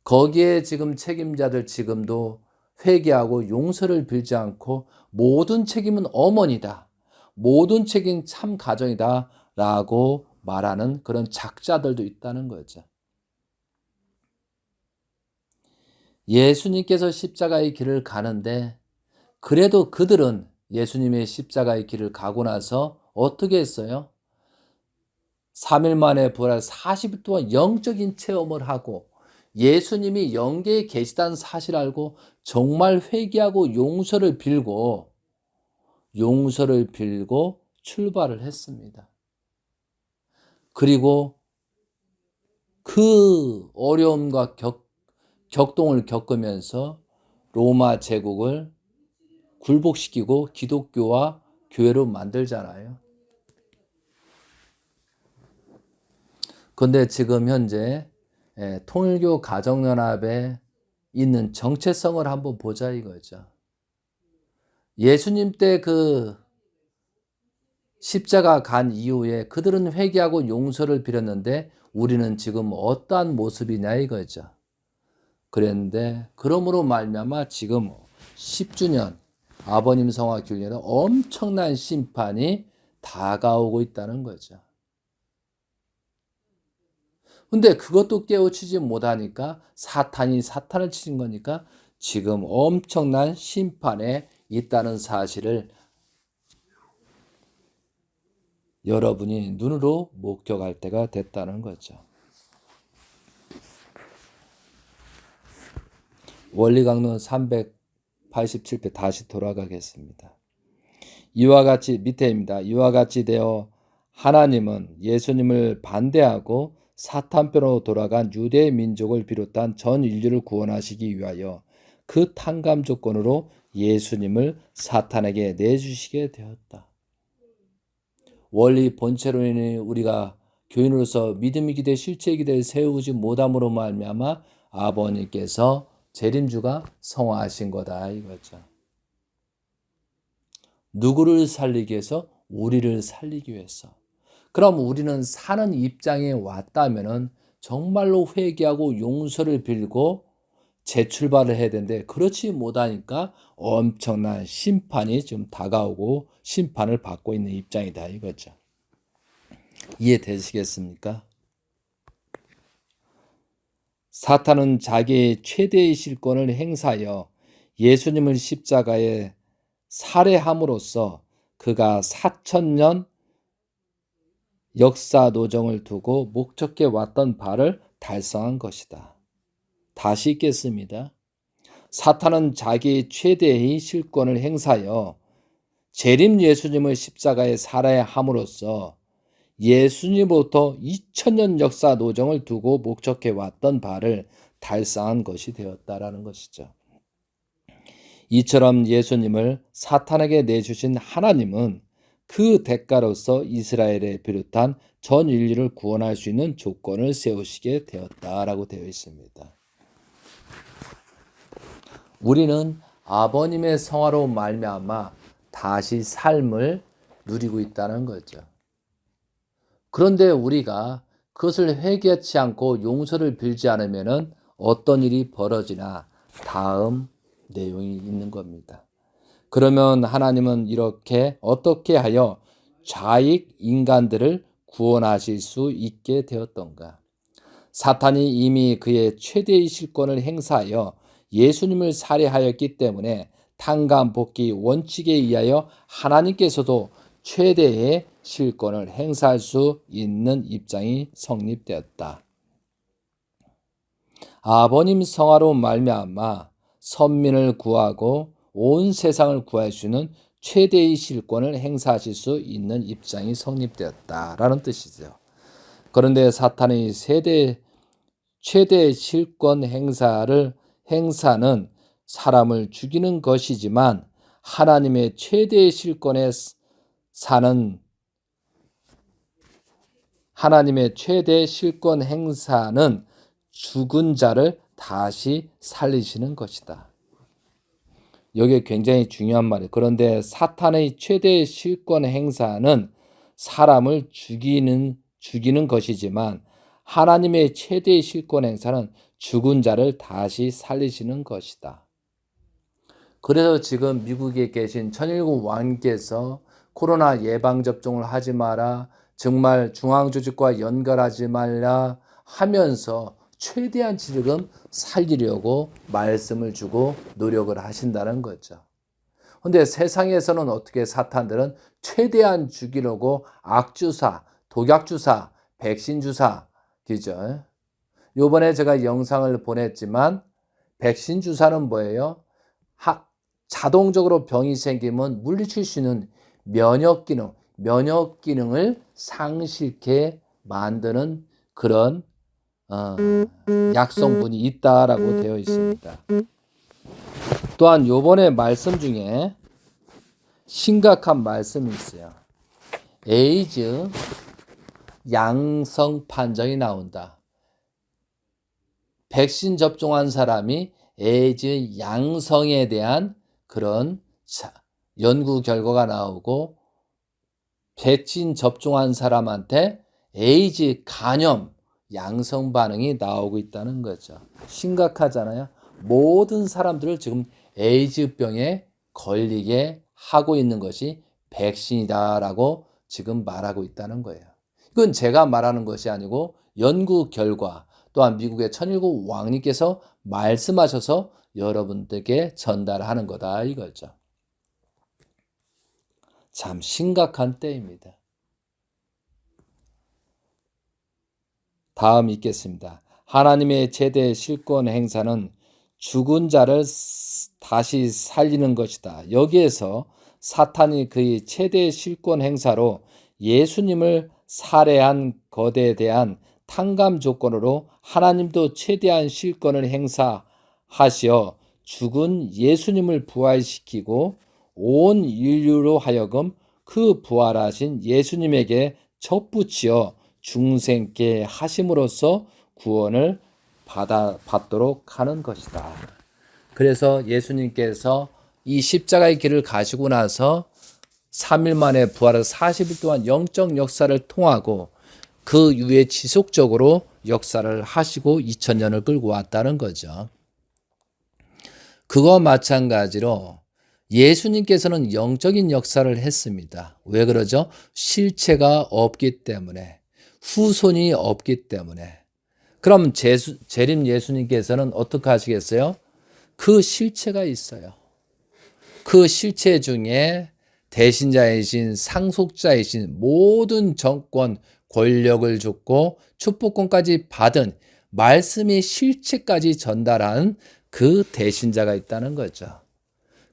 S1: 거기에 지금 책임자들 지금도 회개하고 용서를 빌지 않고 모든 책임은 어머니다. 모든 책임 참 가정이다 라고 말하는 그런 작자들도 있다는 거죠. 예수님께서 십자가의 길을 가는데 그래도 그들은 예수님의 십자가의 길을 가고 나서 어떻게 했어요? 3일 만에 부활 40일 동안 영적인 체험을 하고 예수님이 영계에 계시다는 사실을 알고 정말 회개하고 용서를 빌고 출발을 했습니다. 그리고 그 어려움과 격동을 겪으면서 로마 제국을 굴복시키고 기독교와 교회로 만들잖아요. 그런데 지금 현재 통일교 가정연합에 있는 정체성을 한번 보자 이거죠. 예수님 때 그 십자가 간 이후에 그들은 회개하고 용서를 빌었는데 우리는 지금 어떠한 모습이냐 이거죠. 그랬는데 그러므로 말미암아 지금 10주년 아버님 성화 규례는 엄청난 심판이 다가오고 있다는 거죠. 근데 그것도 깨우치지 못하니까 사탄이 사탄을 치는 거니까 지금 엄청난 심판에 있다는 사실을 여러분이 눈으로 목격할 때가 됐다는 거죠. 원리강론 387회 다시 돌아가겠습니다. 이와 같이 밑에입니다. 이와 같이 되어 하나님은 예수님을 반대하고 사탄뼈로 돌아간 유대 민족을 비롯한 전 인류를 구원하시기 위하여 그 탕감 조건으로 예수님을 사탄에게 내주시게 되었다. 원리 본체론이 우리가 교인으로서 믿음의 기대 실체의 기대를 세우지 못함으로 말미암아 아버님께서 재림주가 성화하신 거다 이거죠. 누구를 살리기 위해서? 우리를 살리기 위해서. 그럼 우리는 사는 입장에 왔다면은 정말로 회개하고 용서를 빌고 재출발을 해야 되는데 그렇지 못하니까 엄청난 심판이 지금 다가오고 심판을 받고 있는 입장이다 이거죠. 이해되시겠습니까? 사탄은 자기의 최대의 실권을 행사하여 예수님을 십자가에 살해함으로써 그가 4,000년 역사 노정을 두고 목적해 왔던 바를 달성한 것이다. 다시 읽겠습니다. 사탄은 자기 최대의 실권을 행사하여 재림 예수님을 십자가에 살해함으로써 예수님부터 2000년 역사 노정을 두고 목적해 왔던 바를 달성한 것이 되었다라는 것이죠. 이처럼 예수님을 사탄에게 내주신 하나님은 그 대가로서 이스라엘에 비롯한 전 인류를 구원할 수 있는 조건을 세우시게 되었다라고 되어 있습니다. 우리는 아버님의 성화로 말미암아 다시 삶을 누리고 있다는 거죠. 그런데 우리가 그것을 회개하지 않고 용서를 빌지 않으면 어떤 일이 벌어지나 다음 내용이 있는 겁니다. 그러면 하나님은 이렇게 어떻게 하여 좌익 인간들을 구원하실 수 있게 되었던가? 사탄이 이미 그의 최대의 실권을 행사하여 예수님을 살해하였기 때문에 탕감복귀 원칙에 의하여 하나님께서도 최대의 실권을 행사할 수 있는 입장이 성립되었다. 아버님 성화로 말미암아 선민을 구하고 온 세상을 구할 수 있는 최대의 실권을 행사하실 수 있는 입장이 성립되었다라는 뜻이죠. 그런데 사탄의 최대 실권 행사는 사람을 죽이는 것이지만 하나님의 최대의 실권에 사는 하나님의 최대 실권 행사는 죽은 자를 다시 살리시는 것이다. 이게 굉장히 중요한 말이에요. 그런데 사탄의 최대 실권 행사는 사람을 죽이는 것이지만 하나님의 최대 실권 행사는 죽은 자를 다시 살리시는 것이다. 그래서 지금 미국에 계신 천일국 왕께서 코로나 예방접종을 하지 마라, 정말 중앙조직과 연결하지 말라 하면서 최대한 지금 살리려고 말씀을 주고 노력을 하신다는 거죠. 그런데 세상에서는 어떻게 사탄들은 최대한 죽이려고 악주사, 독약주사, 백신주사, 그죠? 요번에 제가 영상을 보냈지만 백신 주사는 뭐예요? 자동적으로 병이 생기면 물리칠 수 있는 면역 기능을 상실케 만드는 그런 약성분이 있다라고 되어 있습니다. 또한 요번에 말씀 중에 심각한 말씀이 있어요. 에이즈 양성 판정이 나온다. 백신 접종한 사람이 에이즈 양성에 대한 그런 연구 결과가 나오고, 백신 접종한 사람한테 에이즈 간염 양성 반응이 나오고 있다는 거죠. 심각하잖아요. 모든 사람들을 지금 에이즈병에 걸리게 하고 있는 것이 백신이다라고 지금 말하고 있다는 거예요. 이건 제가 말하는 것이 아니고 연구 결과, 또한 미국의 천일국 왕님께서 말씀하셔서 여러분들께 전달하는 거다 이거죠. 참 심각한 때입니다. 다음 읽겠습니다. 하나님의 최대 실권 행사는 죽은 자를 다시 살리는 것이다. 여기에서 사탄이 그의 최대 실권 행사로 예수님을 살해한 것에 대한 탕감 조건으로 하나님도 최대한 실권을 행사하시어 죽은 예수님을 부활시키고 온 인류로 하여금 그 부활하신 예수님에게 접붙여 중생께 하심으로써 구원을 받도록 하는 것이다. 그래서 예수님께서 이 십자가의 길을 가시고 나서 3일 만에 부활해서 40일 동안 영적 역사를 통하고 그 이후에 지속적으로 역사를 하시고 2000년을 끌고 왔다는 거죠. 그거와 마찬가지로 예수님께서는 영적인 역사를 했습니다. 왜 그러죠? 실체가 없기 때문에, 후손이 없기 때문에. 그럼 재림 예수님께서는 어떻게 하시겠어요? 그 실체가 있어요. 그 실체 중에 대신자이신 상속자이신 모든 정권, 권력을 줬고 축복권까지 받은 말씀의 실체까지 전달한 그 대신자가 있다는 거죠.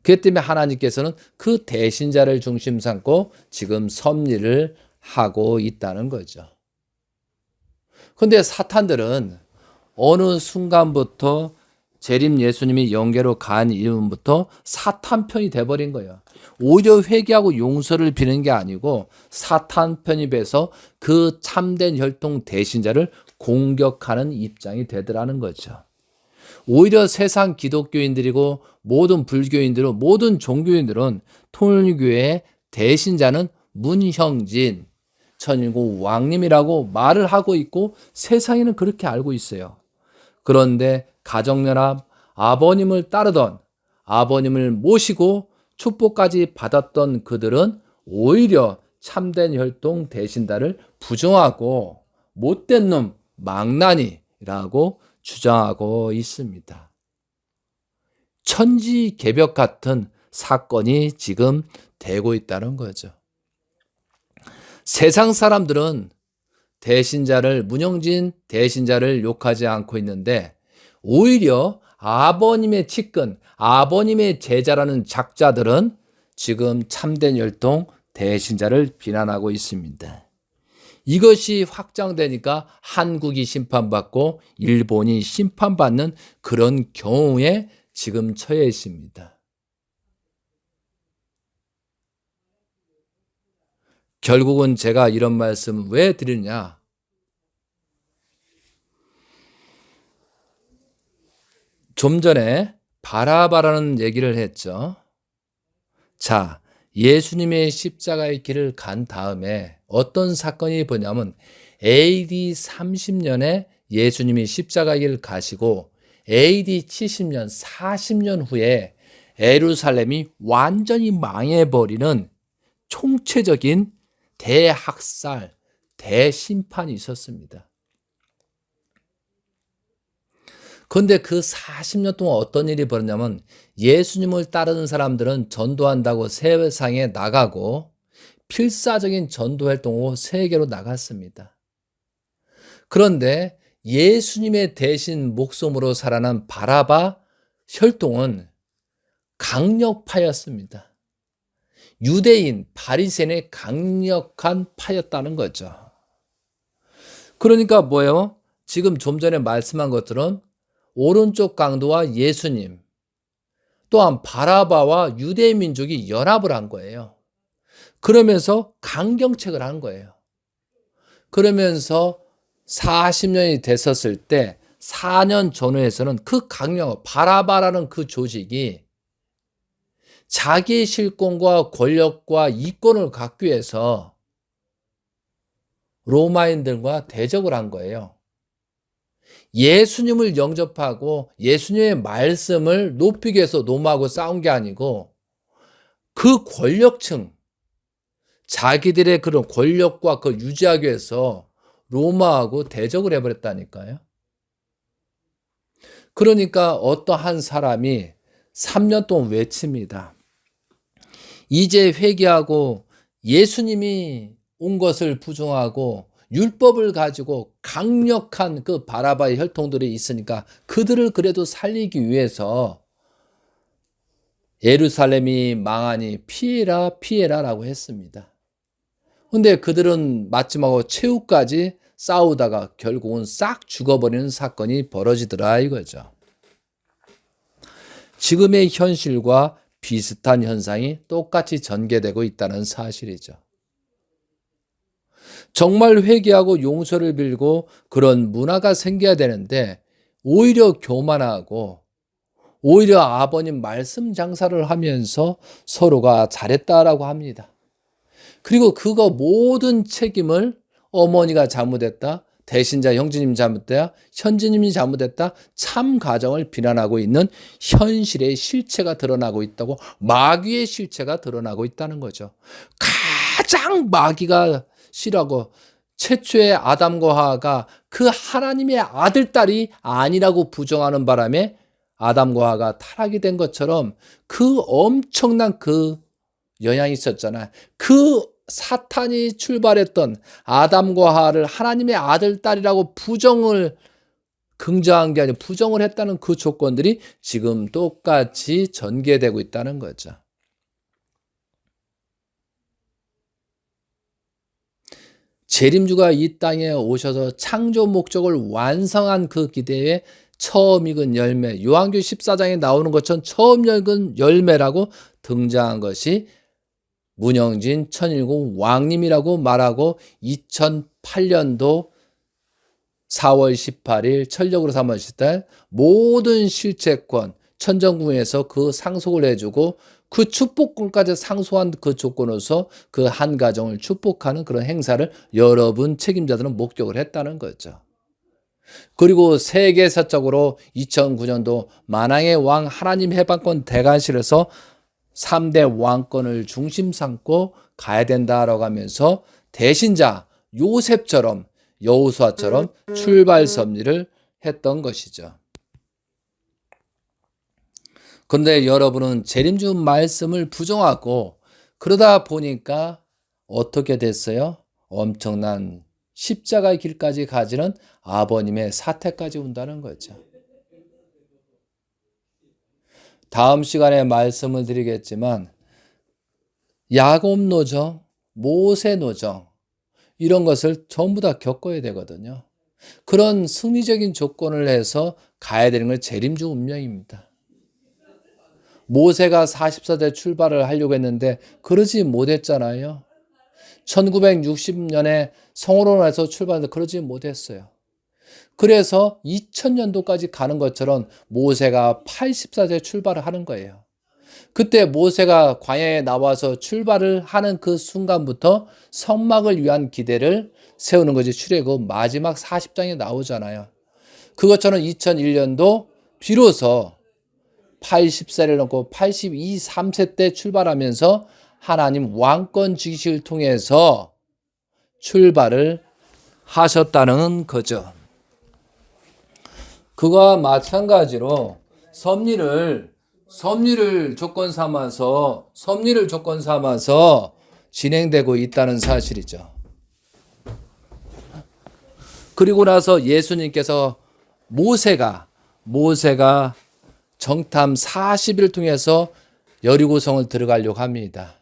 S1: 그렇기 때문에 하나님께서는 그 대신자를 중심 삼고 지금 섭리를 하고 있다는 거죠. 그런데 사탄들은 어느 순간부터 재림 예수님이 영계로 간 이후부터 사탄 편이 돼버린 거예요. 오히려 회개하고 용서를 비는 게 아니고 사탄 편이 돼서 그 참된 혈통 대신자를 공격하는 입장이 되더라는 거죠. 오히려 세상 기독교인들이고 모든 불교인들은, 모든 종교인들은 통일교회의 대신자는 문형진, 천일국 왕님이라고 말을 하고 있고 세상에는 그렇게 알고 있어요. 그런데 가정연합, 아버님을 따르던, 아버님을 모시고 축복까지 받았던 그들은 오히려 참된 혈통 대신자를 부정하고 못된 놈, 망나니라고 주장하고 있습니다. 천지개벽 같은 사건이 지금 되고 있다는 거죠. 세상 사람들은 대신자를, 문형진 대신자를 욕하지 않고 있는데 오히려 아버님의 측근, 아버님의 제자라는 작자들은 지금 참된 혈통 대신자를 비난하고 있습니다. 이것이 확장되니까 한국이 심판받고 일본이 심판받는 그런 경우에 지금 처해 있습니다. 결국은 제가 이런 말씀을 왜 드리냐? 좀 전에 바라바라는 얘기를 했죠. 자, 예수님의 십자가의 길을 간 다음에 어떤 사건이 뭐냐면 AD 30년에 예수님이 십자가의 길을 가시고 AD 70년, 40년 후에 예루살렘이 완전히 망해버리는 총체적인 대학살, 대심판이 있었습니다. 그런데 그 40년 동안 어떤 일이 벌어졌냐면 예수님을 따르는 사람들은 전도한다고 세상에 나가고 필사적인 전도 활동으로 세계로 나갔습니다. 그런데 예수님의 대신 목숨으로 살아난 바라바 혈통은 강력파였습니다. 유대인, 바리새인의 강력한 파였다는 거죠. 그러니까 뭐예요? 지금 좀 전에 말씀한 것들은 오른쪽 강도와 예수님, 또한 바라바와 유대 민족이 연합을 한 거예요. 그러면서 강경책을 한 거예요. 그러면서 40년이 됐었을 때 4년 전후에서는 그 강령, 바라바라는 그 조직이 자기의 실권과 권력과 이권을 갖기 위해서 로마인들과 대적을 한 거예요. 예수님을 영접하고 예수님의 말씀을 높이기 위해서 로마하고 싸운 게 아니고 그 권력층, 자기들의 그런 권력과 그걸 유지하기 위해서 로마하고 대적을 해버렸다니까요. 그러니까 어떠한 사람이 3년 동안 외칩니다. 이제 회개하고 예수님이 온 것을 부정하고 율법을 가지고 강력한 그 바라바의 혈통들이 있으니까 그들을 그래도 살리기 위해서 예루살렘이 망하니 피해라 피해라라고 했습니다. 근데 그들은 마지막으로 최후까지 싸우다가 결국은 싹 죽어버리는 사건이 벌어지더라 이거죠. 지금의 현실과 비슷한 현상이 똑같이 전개되고 있다는 사실이죠. 정말 회개하고 용서를 빌고 그런 문화가 생겨야 되는데 오히려 교만하고 오히려 아버님 말씀 장사를 하면서 서로가 잘했다라고 합니다. 그리고 그거 모든 책임을 어머니가 잘못했다, 대신자 형제님이 잘못됐다, 현지님이 잘못했다, 참 가정을 비난하고 있는 현실의 실체가 드러나고 있다고, 마귀의 실체가 드러나고 있다는 거죠. 가장 마귀가 싫어하고 최초의 아담과 하와가 그 하나님의 아들, 딸이 아니라고 부정하는 바람에 아담과 하와가 타락이 된 것처럼 그 엄청난 그 영향이 있었잖아요. 그 사탄이 출발했던 아담과 하와를 하나님의 아들, 딸이라고 부정을 긍정한 게 아니라 부정을 했다는 그 조건들이 지금 똑같이 전개되고 있다는 거죠. 재림주가 이 땅에 오셔서 창조 목적을 완성한 그 기대에 처음 익은 열매, 요한계시록 14장에 나오는 것처럼 처음 익은 열매라고 등장한 것이 문영진 천일국 왕님이라고 말하고 2008년도 4월 18일 천력으로 3월 10일 모든 실체권 천정궁에서 그 상속을 해주고 그 축복권까지 상소한 그 조건으로서 그 한 가정을 축복하는 그런 행사를 여러분 책임자들은 목격을 했다는 거죠. 그리고 세계사적으로 2009년도 만왕의 왕 하나님 해방권 대관실에서 3대 왕권을 중심 삼고 가야 된다라고 하면서 대신자 요셉처럼 여호수아처럼 출발 섭리를 했던 것이죠. 그런데 여러분은 재림주 말씀을 부정하고 그러다 보니까 어떻게 됐어요? 엄청난 십자가의 길까지 가지는 아버님의 사태까지 온다는 거죠. 다음 시간에 말씀을 드리겠지만 야곱 노정, 모세 노정 이런 것을 전부 다 겪어야 되거든요. 그런 승리적인 조건을 해서 가야 되는 건 재림주 운명입니다. 모세가 44대 출발을 하려고 했는데 그러지 못했잖아요. 1960년에 성호론에서 출발했는데 그러지 못했어요. 그래서 2000년도까지 가는 것처럼 모세가 84세 출발을 하는 거예요. 그때 모세가 광야에 나와서 출발을 하는 그 순간부터 성막을 위한 기대를 세우는 것이 출애굽 마지막 40장에 나오잖아요. 그것처럼 2001년도 비로소 80세를 넘고 82, 3세 때 출발하면서 하나님 왕권 지키심을 통해서 출발을 하셨다는 거죠. 그와 마찬가지로 섭리를 조건 삼아서 진행되고 있다는 사실이죠. 그리고 나서 예수님께서 모세가 정탐 40일 통해서 여리고성을 들어가려고 합니다.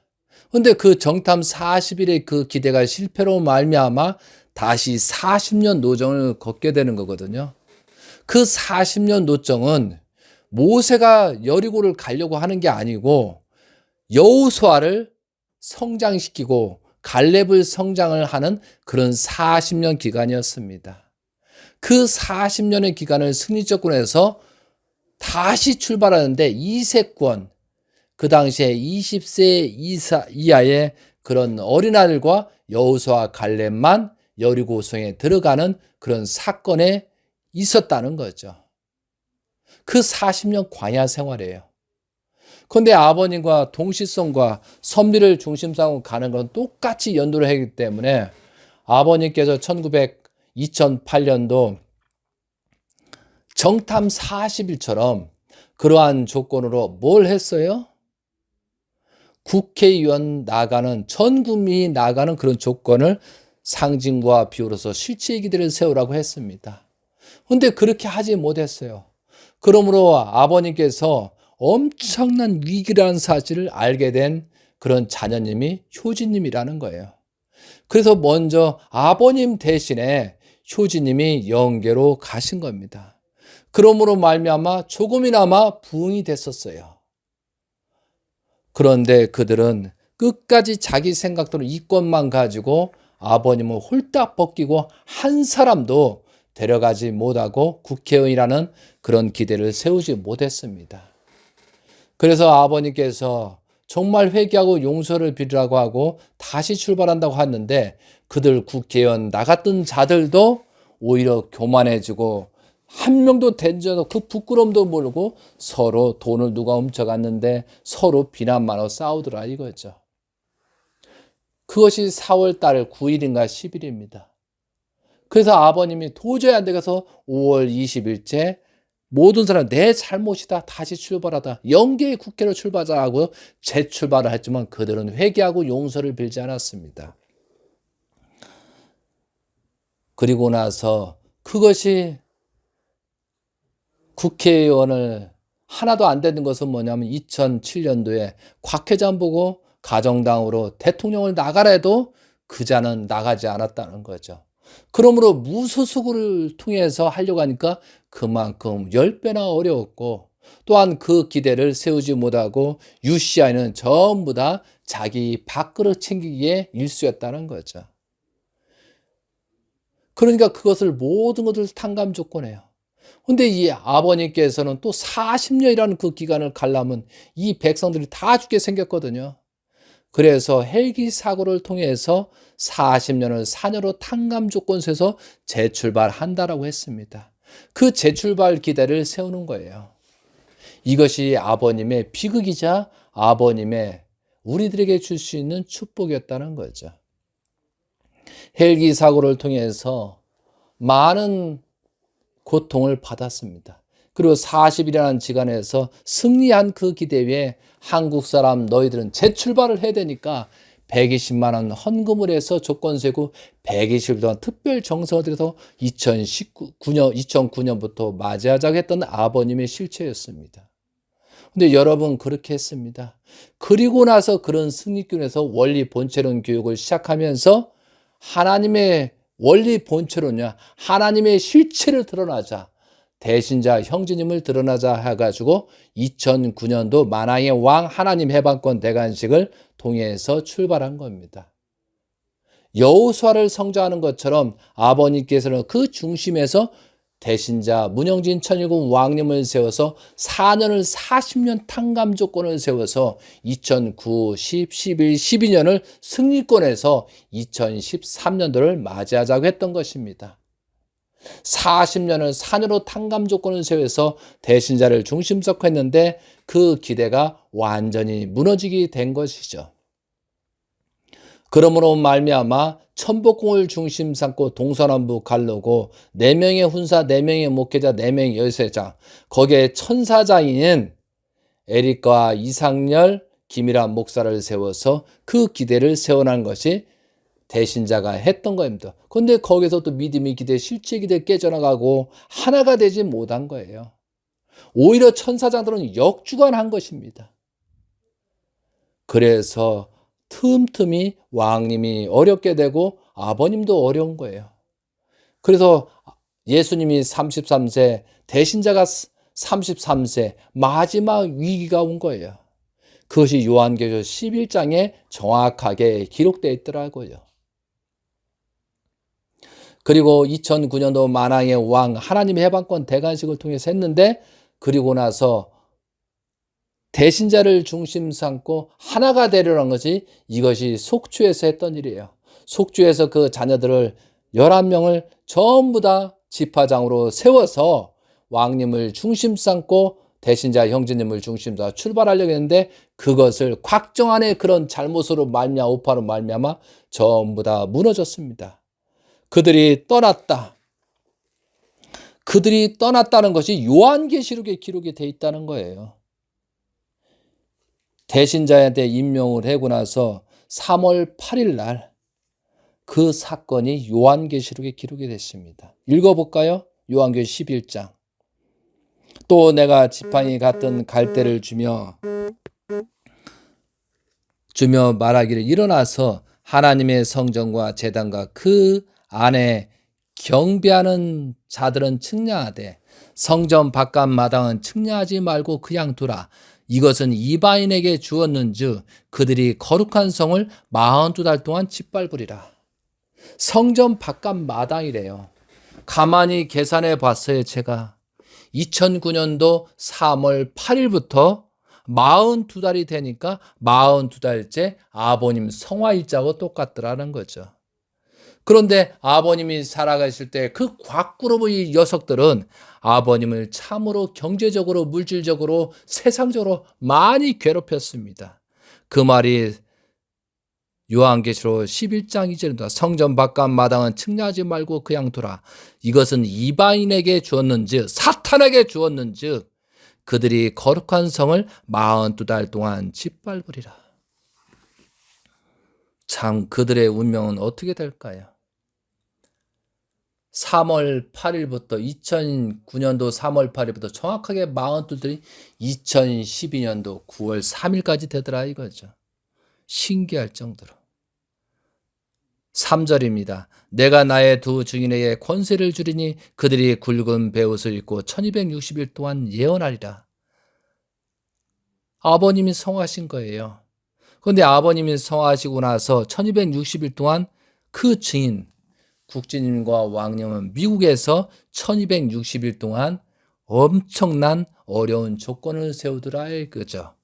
S1: 그런데 그 정탐 40일의 그 기대가 실패로 말미암아 다시 40년 노정을 걷게 되는 거거든요. 그 40년 노정은 모세가 여리고를 가려고 하는 게 아니고 여호수아를 성장시키고 갈렙을 성장을 하는 그런 40년 기간이었습니다. 그 40년의 기간을 승리적 군에서 다시 출발하는데 이세권, 그 당시에 20세 이하의 그런 어린아이들과 여호수아 갈렙만 여리고성에 들어가는 그런 사건에 있었다는 거죠. 그 40년 광야 생활이에요. 그런데 아버님과 동시성과 섭리를 중심상으로 가는 건 똑같이 연도를 하기 때문에 아버님께서 2008년도 정탐 40일처럼 그러한 조건으로 뭘 했어요? 국회의원 나가는, 전 국민이 나가는 그런 조건을 상징과 비유로서 실체의 기대를 세우라고 했습니다. 그런데 그렇게 하지 못했어요. 그러므로 아버님께서 엄청난 위기라는 사실을 알게 된 그런 자녀님이 효진님이라는 거예요. 그래서 먼저 아버님 대신에 효진님이 영계로 가신 겁니다. 그러므로 말미암아 조금이나마 부응이 됐었어요. 그런데 그들은 끝까지 자기 생각대로 이권만 가지고 아버님을 홀딱 벗기고 한 사람도 데려가지 못하고 국회의원이라는 그런 기대를 세우지 못했습니다. 그래서 아버님께서 정말 회개하고 용서를 빌으라고 하고 다시 출발한다고 하는데 그들 국회의원 나갔던 자들도 오히려 교만해지고 한 명도 된져도 그 부끄러움도 모르고 서로 돈을 누가 훔쳐갔는데 서로 비난만 하고 싸우더라 이거죠. 그것이 4월 달 9일인가 10일입니다. 그래서 아버님이 도저히 안 돼서 5월 20일째 모든 사람 내 잘못이다 다시 출발하다 영계의 국회로 출발하고 재출발을 했지만 그들은 회개하고 용서를 빌지 않았습니다. 그리고 나서 그것이 국회의원을 하나도 안 되는 것은 뭐냐면 2007년도에 곽 회장 보고 가정당으로 대통령을 나가라 해도 그 자는 나가지 않았다는 거죠. 그러므로 무소속을 통해서 하려고 하니까 그만큼 10배나 어려웠고 또한 그 기대를 세우지 못하고 UCI는 전부 다 자기 밥그릇 챙기기에 일쑤였다는 거죠. 그러니까 그것을 모든 것을 탕감 조건해요. 근데 이 아버님께서는 또 40년이라는 그 기간을 가려면 이 백성들이 다 죽게 생겼거든요. 그래서 헬기 사고를 통해서 40년을 사녀로 탕감 조건에서 재출발한다라고 했습니다. 그 재출발 기대를 세우는 거예요. 이것이 아버님의 비극이자 아버님의 우리들에게 줄 수 있는 축복이었다는 거죠. 헬기 사고를 통해서 많은 고통을 받았습니다. 그리고 40일이라는 기간에서 승리한 그 기대 위에 한국 사람 너희들은 재출발을 해야 되니까 120만 원 헌금을 해서 조건 세고 120일 동안 특별 정성을 들여서 2009년부터 맞이하자고 했던 아버님의 실체였습니다. 근데 여러분 그렇게 했습니다. 그리고 나서 그런 승리교회에서 원리 본체론 교육을 시작하면서 하나님의 원리 본체론이야. 하나님의 실체를 드러나자. 대신자 형제님을 드러나자 해가지고 2009년도 만왕의 왕 하나님 해방권 대관식을 통해서 출발한 겁니다. 여호수아를 성장하는 것처럼 아버님께서는 그 중심에서 대신자 문영진 천일국 왕님을 세워서 4년을 40년 탕감 조건을 세워서 2009, 10, 11, 12년을 승리권에서 2013년도를 맞이하자고 했던 것입니다. 40년을 4년으로 탕감 조건을 세워서 대신자를 중심적으로 했는데 그 기대가 완전히 무너지게 된 것이죠. 그러므로 말미암아 천복궁을 중심 삼고 동서남북 갈르고 4명의 훈사, 4명의 목회자, 4명의 열세자, 거기에 천사장인 에릭과 이상열, 김일환 목사를 세워서 그 기대를 세워난 것이 대신자가 했던 겁니다. 그런데 거기서 또 믿음의 기대, 실제 기대 깨져나가고 하나가 되지 못한 거예요. 오히려 천사장들은 역주관한 것입니다. 그래서 틈틈이 왕님이 어렵게 되고 아버님도 어려운 거예요. 그래서 예수님이 33세 대신자가 33세 마지막 위기가 온 거예요. 그것이 요한계시록 11장에 정확하게 기록되어 있더라고요. 그리고 2009년도 만왕의 왕 하나님의 해방권 대관식을 통해서 했는데, 그리고 나서 대신자를 중심 삼고 하나가 되려는 것이, 이것이 속주에서 했던 일이에요. 속주에서 그 자녀들을 11명을 전부 다 지파장으로 세워서 왕님을 중심 삼고 대신자 형제님을 중심 삼아 출발하려고 했는데, 그것을 곽정안의 그런 잘못으로 말미암아, 오파로 말미암아 전부 다 무너졌습니다. 그들이 떠났다. 그들이 떠났다는 것이 요한계시록에 기록이 되어 있다는 거예요. 대신자한테 임명을 하고 나서 3월 8일 날 그 사건이 요한계시록에 기록이 됐습니다. 읽어볼까요? 요한계시록 11장. 또 내가 지팡이 같은 갈대를 주며 말하기를, 일어나서 하나님의 성전과 제단과 그 안에 경배하는 자들은 측량하되 성전 바깥 마당은 측량하지 말고 그냥 두라. 이것은 이방인에게 주었는즉 그들이 거룩한 성을 42달 동안 짓밟으리라. 성전 바깥 마당이래요. 가만히 계산해 봤어요. 제가 2009년도 3월 8일부터 42달이 되니까 42달째 아버님 성화일자하고 똑같더라는 거죠. 그런데 아버님이 살아가실 때 그 곽그룹의 녀석들은 아버님을 참으로 경제적으로, 물질적으로, 세상적으로 많이 괴롭혔습니다. 그 말이 요한계시록 11장 2절입니다. 성전 바깥 마당은 측량하지 말고 그냥 두라. 이것은 이방인에게 주었는즉, 사탄에게 주었는즉 그들이 거룩한 성을 42달 동안 짓밟으리라. 참, 그들의 운명은 어떻게 될까요? 3월 8일부터 2009년도 3월 8일부터 정확하게 42들이 2012년도 9월 3일까지 되더라 이거죠. 신기할 정도로. 3절입니다. 내가 나의 두 증인에게 권세를 주리니 그들이 굵은 베옷을 입고 1260일 동안 예언하리라. 아버님이 성하신 거예요. 그런데 아버님이 성하시고 나서 1260일 동안 그 증인, 국진님과 왕님은 미국에서 1260일 동안 엄청난 어려운 조건을 세우더라 이거죠.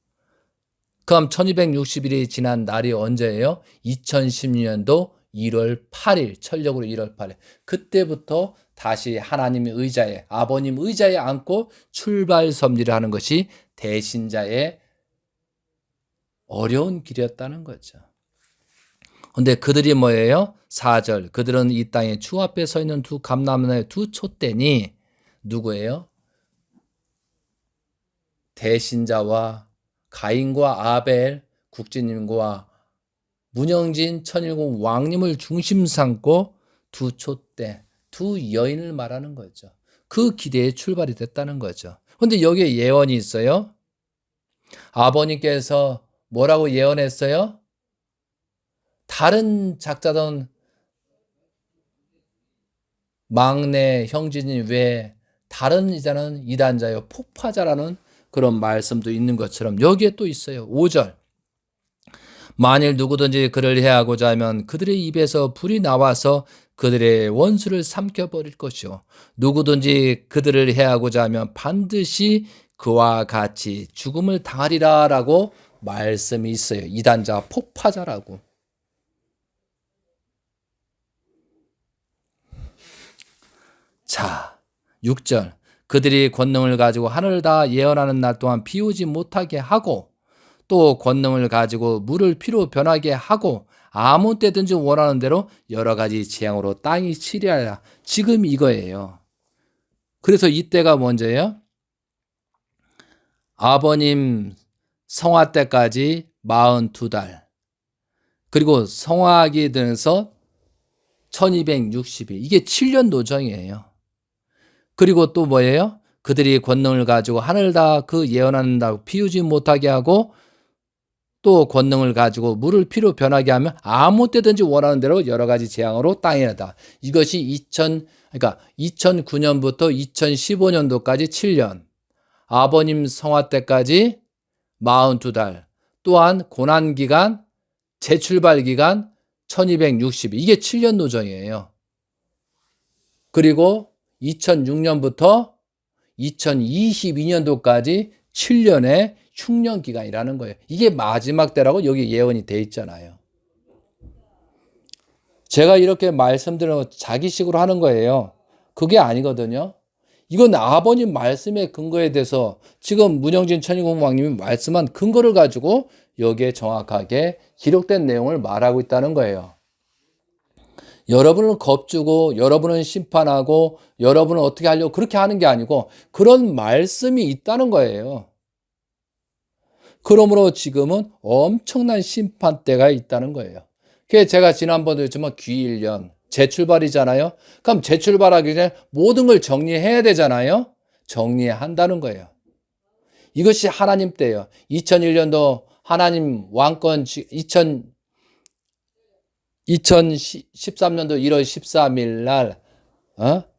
S1: 그럼 1260일이 지난 날이 언제예요? 2016년도 1월 8일, 철력으로 1월 8일. 그때부터 다시 하나님의 의자에, 아버님 의자에 앉고 출발 섭리를 하는 것이 대신자의 어려운 길이었다는 거죠. 근데 그들이 뭐예요? 4절. 그들은 이 땅에 주 앞에 서 있는 두 감람나무의 두 촛대니 누구예요? 대신자와 가인과 아벨, 국진님과 문영진, 천일공 왕님을 중심 삼고 두 촛대, 두 여인을 말하는 거죠. 그 기대에 출발이 됐다는 거죠. 그런데 여기에 예언이 있어요. 아버님께서 뭐라고 예언했어요? 다른 작자들은 막내 형제님 외에 다른 이자는 이단자요 폭파자라는 그런 말씀도 있는 것처럼 여기에 또 있어요. 5절. 만일 누구든지 그를 해하고자 하면 그들의 입에서 불이 나와서 그들의 원수를 삼켜버릴 것이요. 누구든지 그들을 해하고자 하면 반드시 그와 같이 죽음을 당하리라 라고 말씀이 있어요. 이단자 폭파자라고. 자, 6절. 그들이 권능을 가지고 하늘을 다 예언하는 날 동안 비우지 못하게 하고 또 권능을 가지고 물을 피로 변하게 하고 아무 때든지 원하는 대로 여러 가지 재앙으로 땅이 치리하라. 지금 이거예요. 그래서 이때가 먼저예요. 아버님 성화 때까지 42달. 그리고 성화하게 되면서 1260일. 이게 7년 노정이에요. 그리고 또 뭐예요? 그들이 권능을 가지고 하늘 다 그 예언한다고 비우지 못하게 하고 또 권능을 가지고 물을 피로 변하게 하면 아무 때든지 원하는 대로 여러 가지 재앙으로 땅에 하다. 이것이 2009년부터 2015년도까지 7년. 아버님 성화 때까지 42달, 또한 고난기간, 재출발기간 1260일, 이게 7년 노정이에요. 그리고 2006년부터 2022년도까지 7년의 흉년기간이라는 거예요. 이게 마지막 때라고 여기 예언이 돼 있잖아요. 제가 이렇게 말씀드리는 거 자기식으로 하는 거예요. 그게 아니거든요. 이건 아버님 말씀의 근거에 대해서 지금 문영진 천인공왕님이 말씀한 근거를 가지고 여기에 정확하게 기록된 내용을 말하고 있다는 거예요. 여러분을 겁주고 여러분은 심판하고 여러분은 어떻게 하려고 그렇게 하는 게 아니고 그런 말씀이 있다는 거예요. 그러므로 지금은 엄청난 심판 때가 있다는 거예요. 그래서 제가 지난번에 했지만 귀일년, 재출발이잖아요. 그럼 재출발하기 전에 모든 걸 정리해야 되잖아요. 정리한다는 거예요. 이것이 하나님 때예요. 2001년도 하나님 왕권 2013년도 1월 13일 날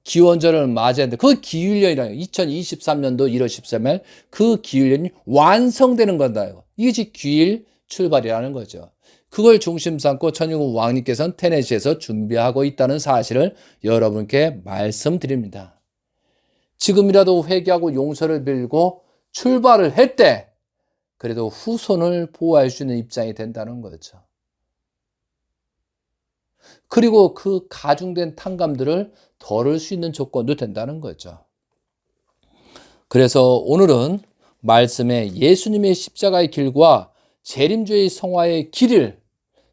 S1: 기원절을 맞이했는데 그 기율년이라요. 2023년도 1월 13일 그 기율년이 완성되는 거다. 이것이 기일 출발이라는 거죠. 그걸 중심 삼고 천일국 왕님께서는 테네시에서 준비하고 있다는 사실을 여러분께 말씀드립니다. 지금이라도 회개하고 용서를 빌고 출발을 했대. 그래도 후손을 보호할 수 있는 입장이 된다는 거죠. 그리고 그 가중된 탕감들을 덜을 수 있는 조건도 된다는 거죠. 그래서 오늘은 말씀에 예수님의 십자가의 길과 재림주의 성화의 길을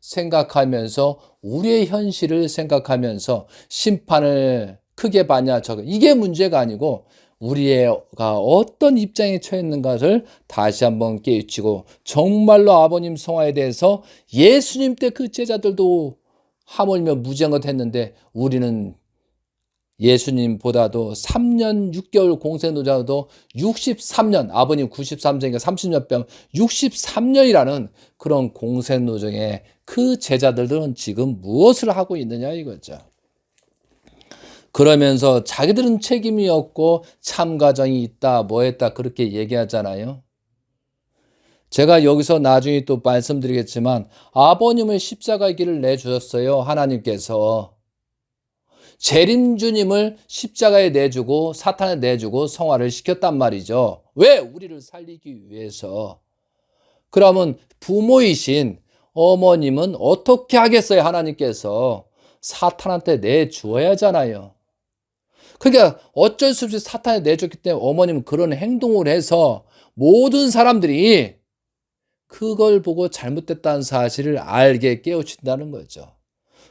S1: 생각하면서 우리의 현실을 생각하면서 심판을 크게 받냐 적게, 이게 문제가 아니고 우리가 어떤 입장에 처해 있는가를 다시 한번 깨우치고 정말로 아버님 성화에 대해서 예수님 때 그 제자들도 하물며 무지한 것 했는데 우리는 예수님보다도 3년 6개월 공생노자도 63년, 아버님 93세니까 30년 병 63년이라는 그런 공생노정에 그 제자들은 지금 무엇을 하고 있느냐 이거죠. 그러면서 자기들은 책임이 없고 참가정이 있다 뭐 했다 그렇게 얘기하잖아요. 제가 여기서 나중에 또 말씀드리겠지만 아버님의 십자가의 길을 내주셨어요. 하나님께서. 재림주님을 십자가에 내주고 사탄에 내주고 성화를 시켰단 말이죠. 왜? 우리를 살리기 위해서. 그러면 부모이신 어머님은 어떻게 하겠어요? 하나님께서 사탄한테 내주어야 하잖아요. 그러니까 어쩔 수 없이 사탄에 내줬기 때문에 어머님은 그런 행동을 해서 모든 사람들이 그걸 보고 잘못됐다는 사실을 알게 깨우친다는 거죠.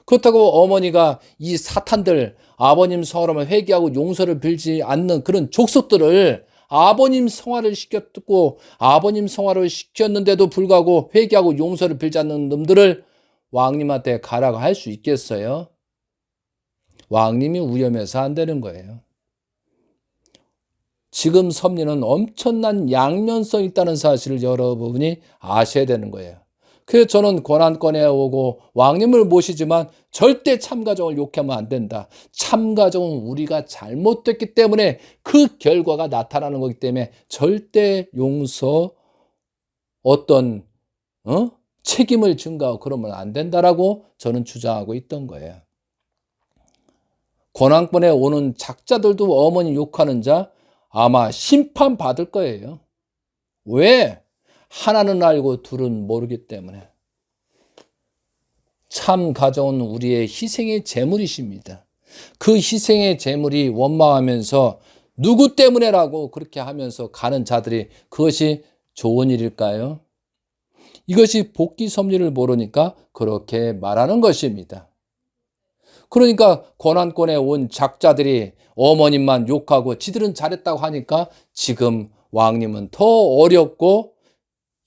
S1: 그렇다고 어머니가 이 사탄들, 아버님 성화로만 회개하고 용서를 빌지 않는 그런 족속들을 아버님 성화를 시켰고 아버님 성화를 시켰는데도 불구하고 회개하고 용서를 빌지 않는 놈들을 왕님한테 가라고 할 수 있겠어요? 왕님이 위험해서 안 되는 거예요. 지금 섭리는 엄청난 양면성이 있다는 사실을 여러분이 아셔야 되는 거예요. 그래서 저는 고난권에 오고 왕님을 모시지만 절대 참가정을 욕하면 안 된다. 참가정은 우리가 잘못됐기 때문에 그 결과가 나타나는 거기 때문에 절대 용서 어떤 책임을 증가하고 그러면 안 된다라고 저는 주장하고 있던 거예요. 고난권에 오는 작자들도 어머니 욕하는 자 아마 심판받을 거예요. 왜? 하나는 알고 둘은 모르기 때문에. 참 가져온 우리의 희생의 제물이십니다. 그 희생의 제물이 원망하면서 누구 때문에라고 그렇게 하면서 가는 자들이 그것이 좋은 일일까요? 이것이 복귀 섭리를 모르니까 그렇게 말하는 것입니다. 그러니까 고난권에 온 작자들이 어머님만 욕하고 지들은 잘했다고 하니까 지금 왕님은 더 어렵고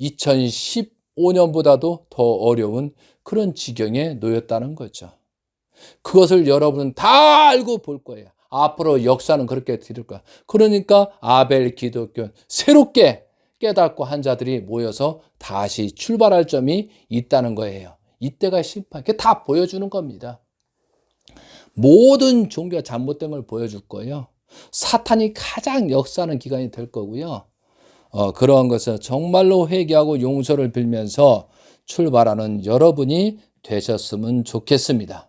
S1: 2015년보다도 더 어려운 그런 지경에 놓였다는 거죠. 그것을 여러분은 다 알고 볼 거예요. 앞으로 역사는 그렇게 들을 거야. 그러니까 아벨 기독교 새롭게 깨닫고 한 자들이 모여서 다시 출발할 점이 있다는 거예요. 이때가 심판. 그게 다 보여주는 겁니다. 모든 종교가 잘못된 걸 보여줄 거예요. 사탄이 가장 역사하는 기간이 될 거고요. 그러한 것을 정말로 회개하고 용서를 빌면서 출발하는 여러분이 되셨으면 좋겠습니다.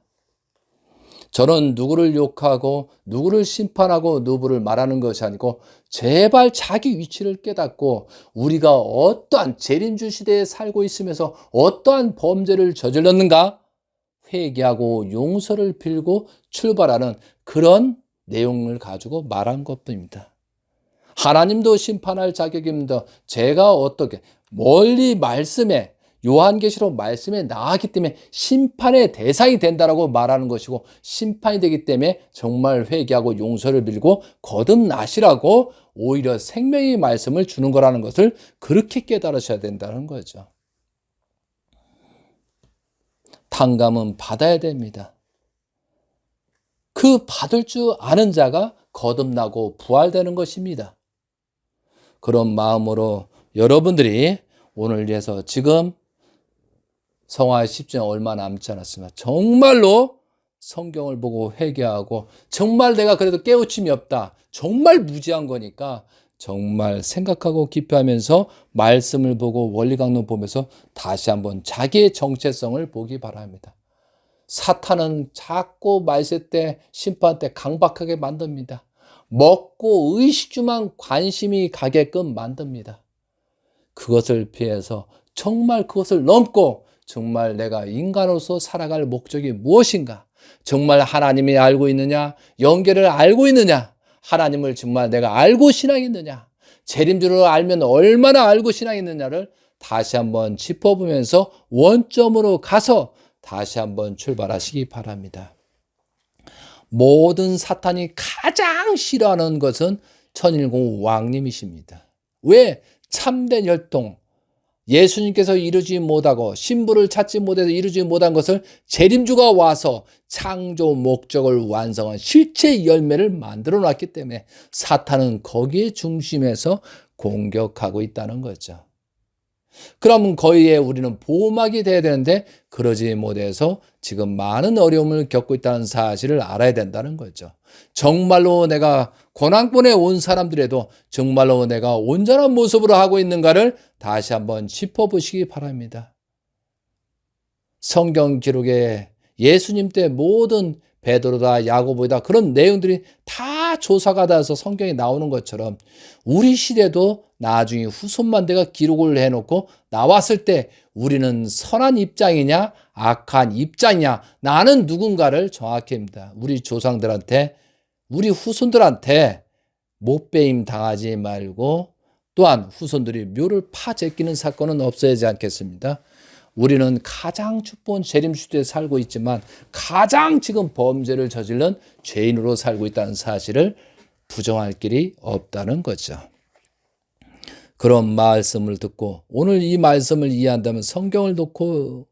S1: 저는 누구를 욕하고 누구를 심판하고 누구를 말하는 것이 아니고 제발 자기 위치를 깨닫고 우리가 어떠한 재림주 시대에 살고 있으면서 어떠한 범죄를 저질렀는가 회개하고 용서를 빌고 출발하는 그런 내용을 가지고 말한 것뿐입니다. 하나님도 심판할 자격입니다. 제가 어떻게 멀리 말씀에 요한계시록 말씀에 나왔기 때문에 심판의 대상이 된다라고 말하는 것이고 심판이 되기 때문에 정말 회개하고 용서를 빌고 거듭나시라고 오히려 생명의 말씀을 주는 거라는 것을 그렇게 깨달으셔야 된다는 거죠. 탕감은 받아야 됩니다. 그 받을 줄 아는 자가 거듭나고 부활되는 것입니다. 그런 마음으로 여러분들이 오늘 위해서 지금 성화의 10주년 얼마 남지 않았습니다. 정말로 성경을 보고 회개하고 정말 내가 그래도 깨우침이 없다. 정말 무지한 거니까 정말 생각하고 기표하면서 말씀을 보고 원리 강론 보면서 다시 한번 자기의 정체성을 보기 바랍니다. 사탄은 자꾸 말세 때 심판 때 강박하게 만듭니다. 먹고 의식주만 관심이 가게끔 만듭니다. 그것을 피해서 정말 그것을 넘고 정말 내가 인간으로서 살아갈 목적이 무엇인가? 정말 하나님이 알고 있느냐? 영계를 알고 있느냐? 하나님을 정말 내가 알고 신앙했느냐? 재림주를 알면 얼마나 알고 신앙했느냐를 다시 한번 짚어보면서 원점으로 가서 다시 한번 출발하시기 바랍니다. 모든 사탄이 가장 싫어하는 것은 천일공 왕님이십니다. 왜? 참된 혈통, 예수님께서 이루지 못하고 신부를 찾지 못해서 이루지 못한 것을 재림주가 와서 창조 목적을 완성한 실체 열매를 만들어 놨기 때문에 사탄은 거기에 중심에서 공격하고 있다는 거죠. 그러면 거기에 우리는 보호막이 돼야 되는데 그러지 못해서 지금 많은 어려움을 겪고 있다는 사실을 알아야 된다는 거죠. 정말로 내가 고난권에 온 사람들에도 정말로 내가 온전한 모습으로 하고 있는가를 다시 한번 짚어보시기 바랍니다. 성경 기록에 예수님 때 모든 베드로다 야고보다 그런 내용들이 다 조사가 돼서 성경에 나오는 것처럼 우리 시대도 나중에 후손만대가 기록을 해놓고 나왔을 때 우리는 선한 입장이냐 악한 입장이냐 나는 누군가를 정확히 합니다. 우리 조상들한테 우리 후손들한테 못배임 당하지 말고 또한 후손들이 묘를 파제끼는 사건은 없어야지 않겠습니다. 우리는 가장 축복한 재림시대에 살고 있지만 가장 지금 범죄를 저지른 죄인으로 살고 있다는 사실을 부정할 길이 없다는 거죠. 그런 말씀을 듣고 오늘 이 말씀을 이해한다면 성경을 놓고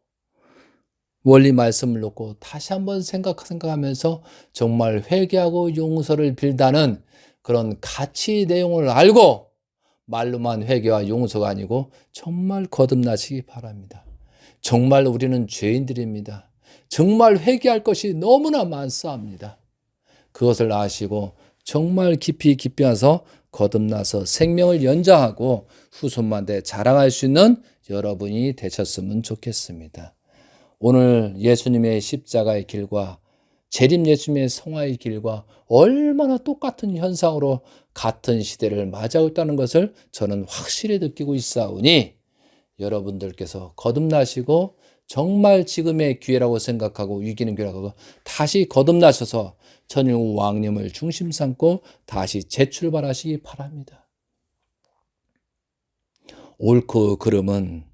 S1: 원리 말씀을 놓고 다시 한번 생각하면서 정말 회개하고 용서를 빌다는 그런 가치 내용을 알고 말로만 회개와 용서가 아니고 정말 거듭나시기 바랍니다. 정말 우리는 죄인들입니다. 정말 회개할 것이 너무나 많사옵니다. 그것을 아시고 정말 깊이 와서 거듭나서 생명을 연장하고 후손만대 자랑할 수 있는 여러분이 되셨으면 좋겠습니다. 오늘 예수님의 십자가의 길과 재림 예수님의 성화의 길과 얼마나 똑같은 현상으로 같은 시대를 맞이하고 있다는 것을 저는 확실히 느끼고 있사오니 여러분들께서 거듭나시고 정말 지금의 기회라고 생각하고 위기는 기회라고 다시 거듭나셔서 천일국 왕님을 중심 삼고 다시 재출발하시기 바랍니다. 옳고 그름은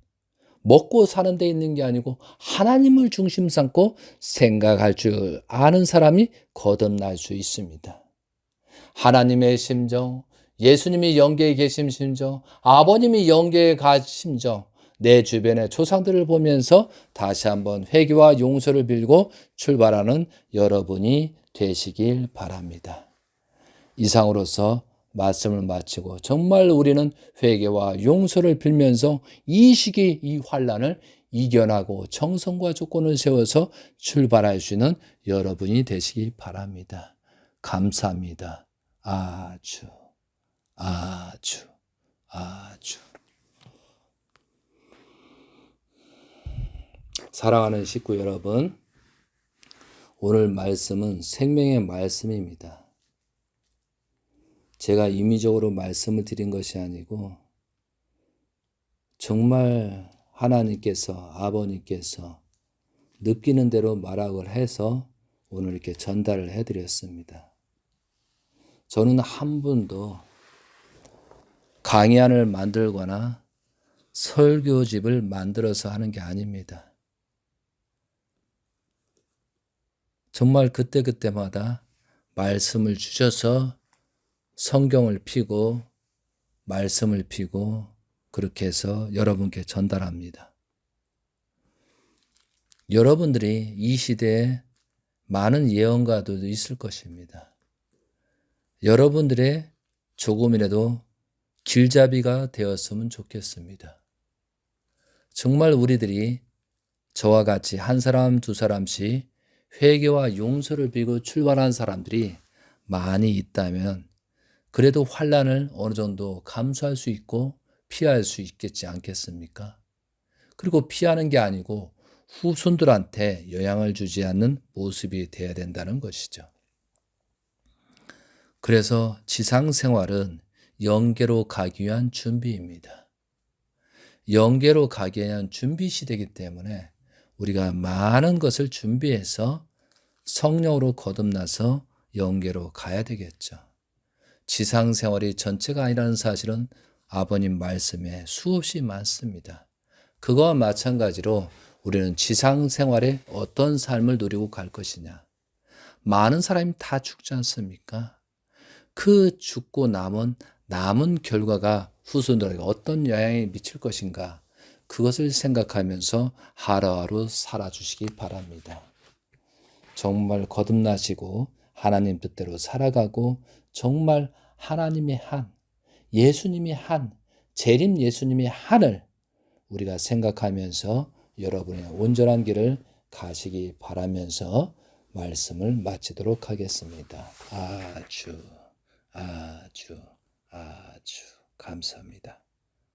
S1: 먹고 사는 데 있는 게 아니고 하나님을 중심 삼고 생각할 줄 아는 사람이 거듭날 수 있습니다. 하나님의 심정, 예수님이 영계에 계신 심정, 아버님이 영계에 가 심정, 내 주변의 조상들을 보면서 다시 한번 회개와 용서를 빌고 출발하는 여러분이 되시길 바랍니다. 이상으로서 말씀을 마치고 정말 우리는 회개와 용서를 빌면서 이 시기 이 환난을 이겨나고 정성과 조건을 세워서 출발할 수 있는 여러분이 되시기 바랍니다. 감사합니다. 아주 사랑하는 식구 여러분, 오늘 말씀은 생명의 말씀입니다. 제가 임의적으로 말씀을 드린 것이 아니고 정말 하나님께서, 아버님께서 느끼는 대로 말학을 해서 오늘 이렇게 전달을 해드렸습니다. 저는 한 분도 강의안을 만들거나 설교집을 만들어서 하는 게 아닙니다. 정말 그때그때마다 말씀을 주셔서 성경을 피고 말씀을 피고 그렇게 해서 여러분께 전달합니다. 여러분들이 이 시대에 많은 예언가들도 있을 것입니다. 여러분들의 조금이라도 길잡이가 되었으면 좋겠습니다. 정말 우리들이 저와 같이 한 사람 두 사람씩 회개와 용서를 빌고 출발한 사람들이 많이 있다면 그래도 환난을 어느 정도 감수할 수 있고 피할 수 있겠지 않겠습니까? 그리고 피하는 게 아니고 후손들한테 영향을 주지 않는 모습이 되어야 된다는 것이죠. 그래서 지상생활은 영계로 가기 위한 준비입니다. 영계로 가기 위한 준비 시대이기 때문에 우리가 많은 것을 준비해서 성령으로 거듭나서 영계로 가야 되겠죠. 지상생활이 전체가 아니라는 사실은 아버님 말씀에 수없이 많습니다. 그거와 마찬가지로 우리는 지상생활에 어떤 삶을 누리고 갈 것이냐. 많은 사람이 다 죽지 않습니까? 그 죽고 남은 결과가 후손들에게 어떤 영향이 미칠 것인가, 그것을 생각하면서 하루하루 살아주시기 바랍니다. 정말 거듭나시고 하나님 뜻대로 살아가고 정말 하나님의 한, 예수님이 한, 재림 예수님의 한을 우리가 생각하면서 여러분의 온전한 길을 가시기 바라면서 말씀을 마치도록 하겠습니다. 아주 감사합니다.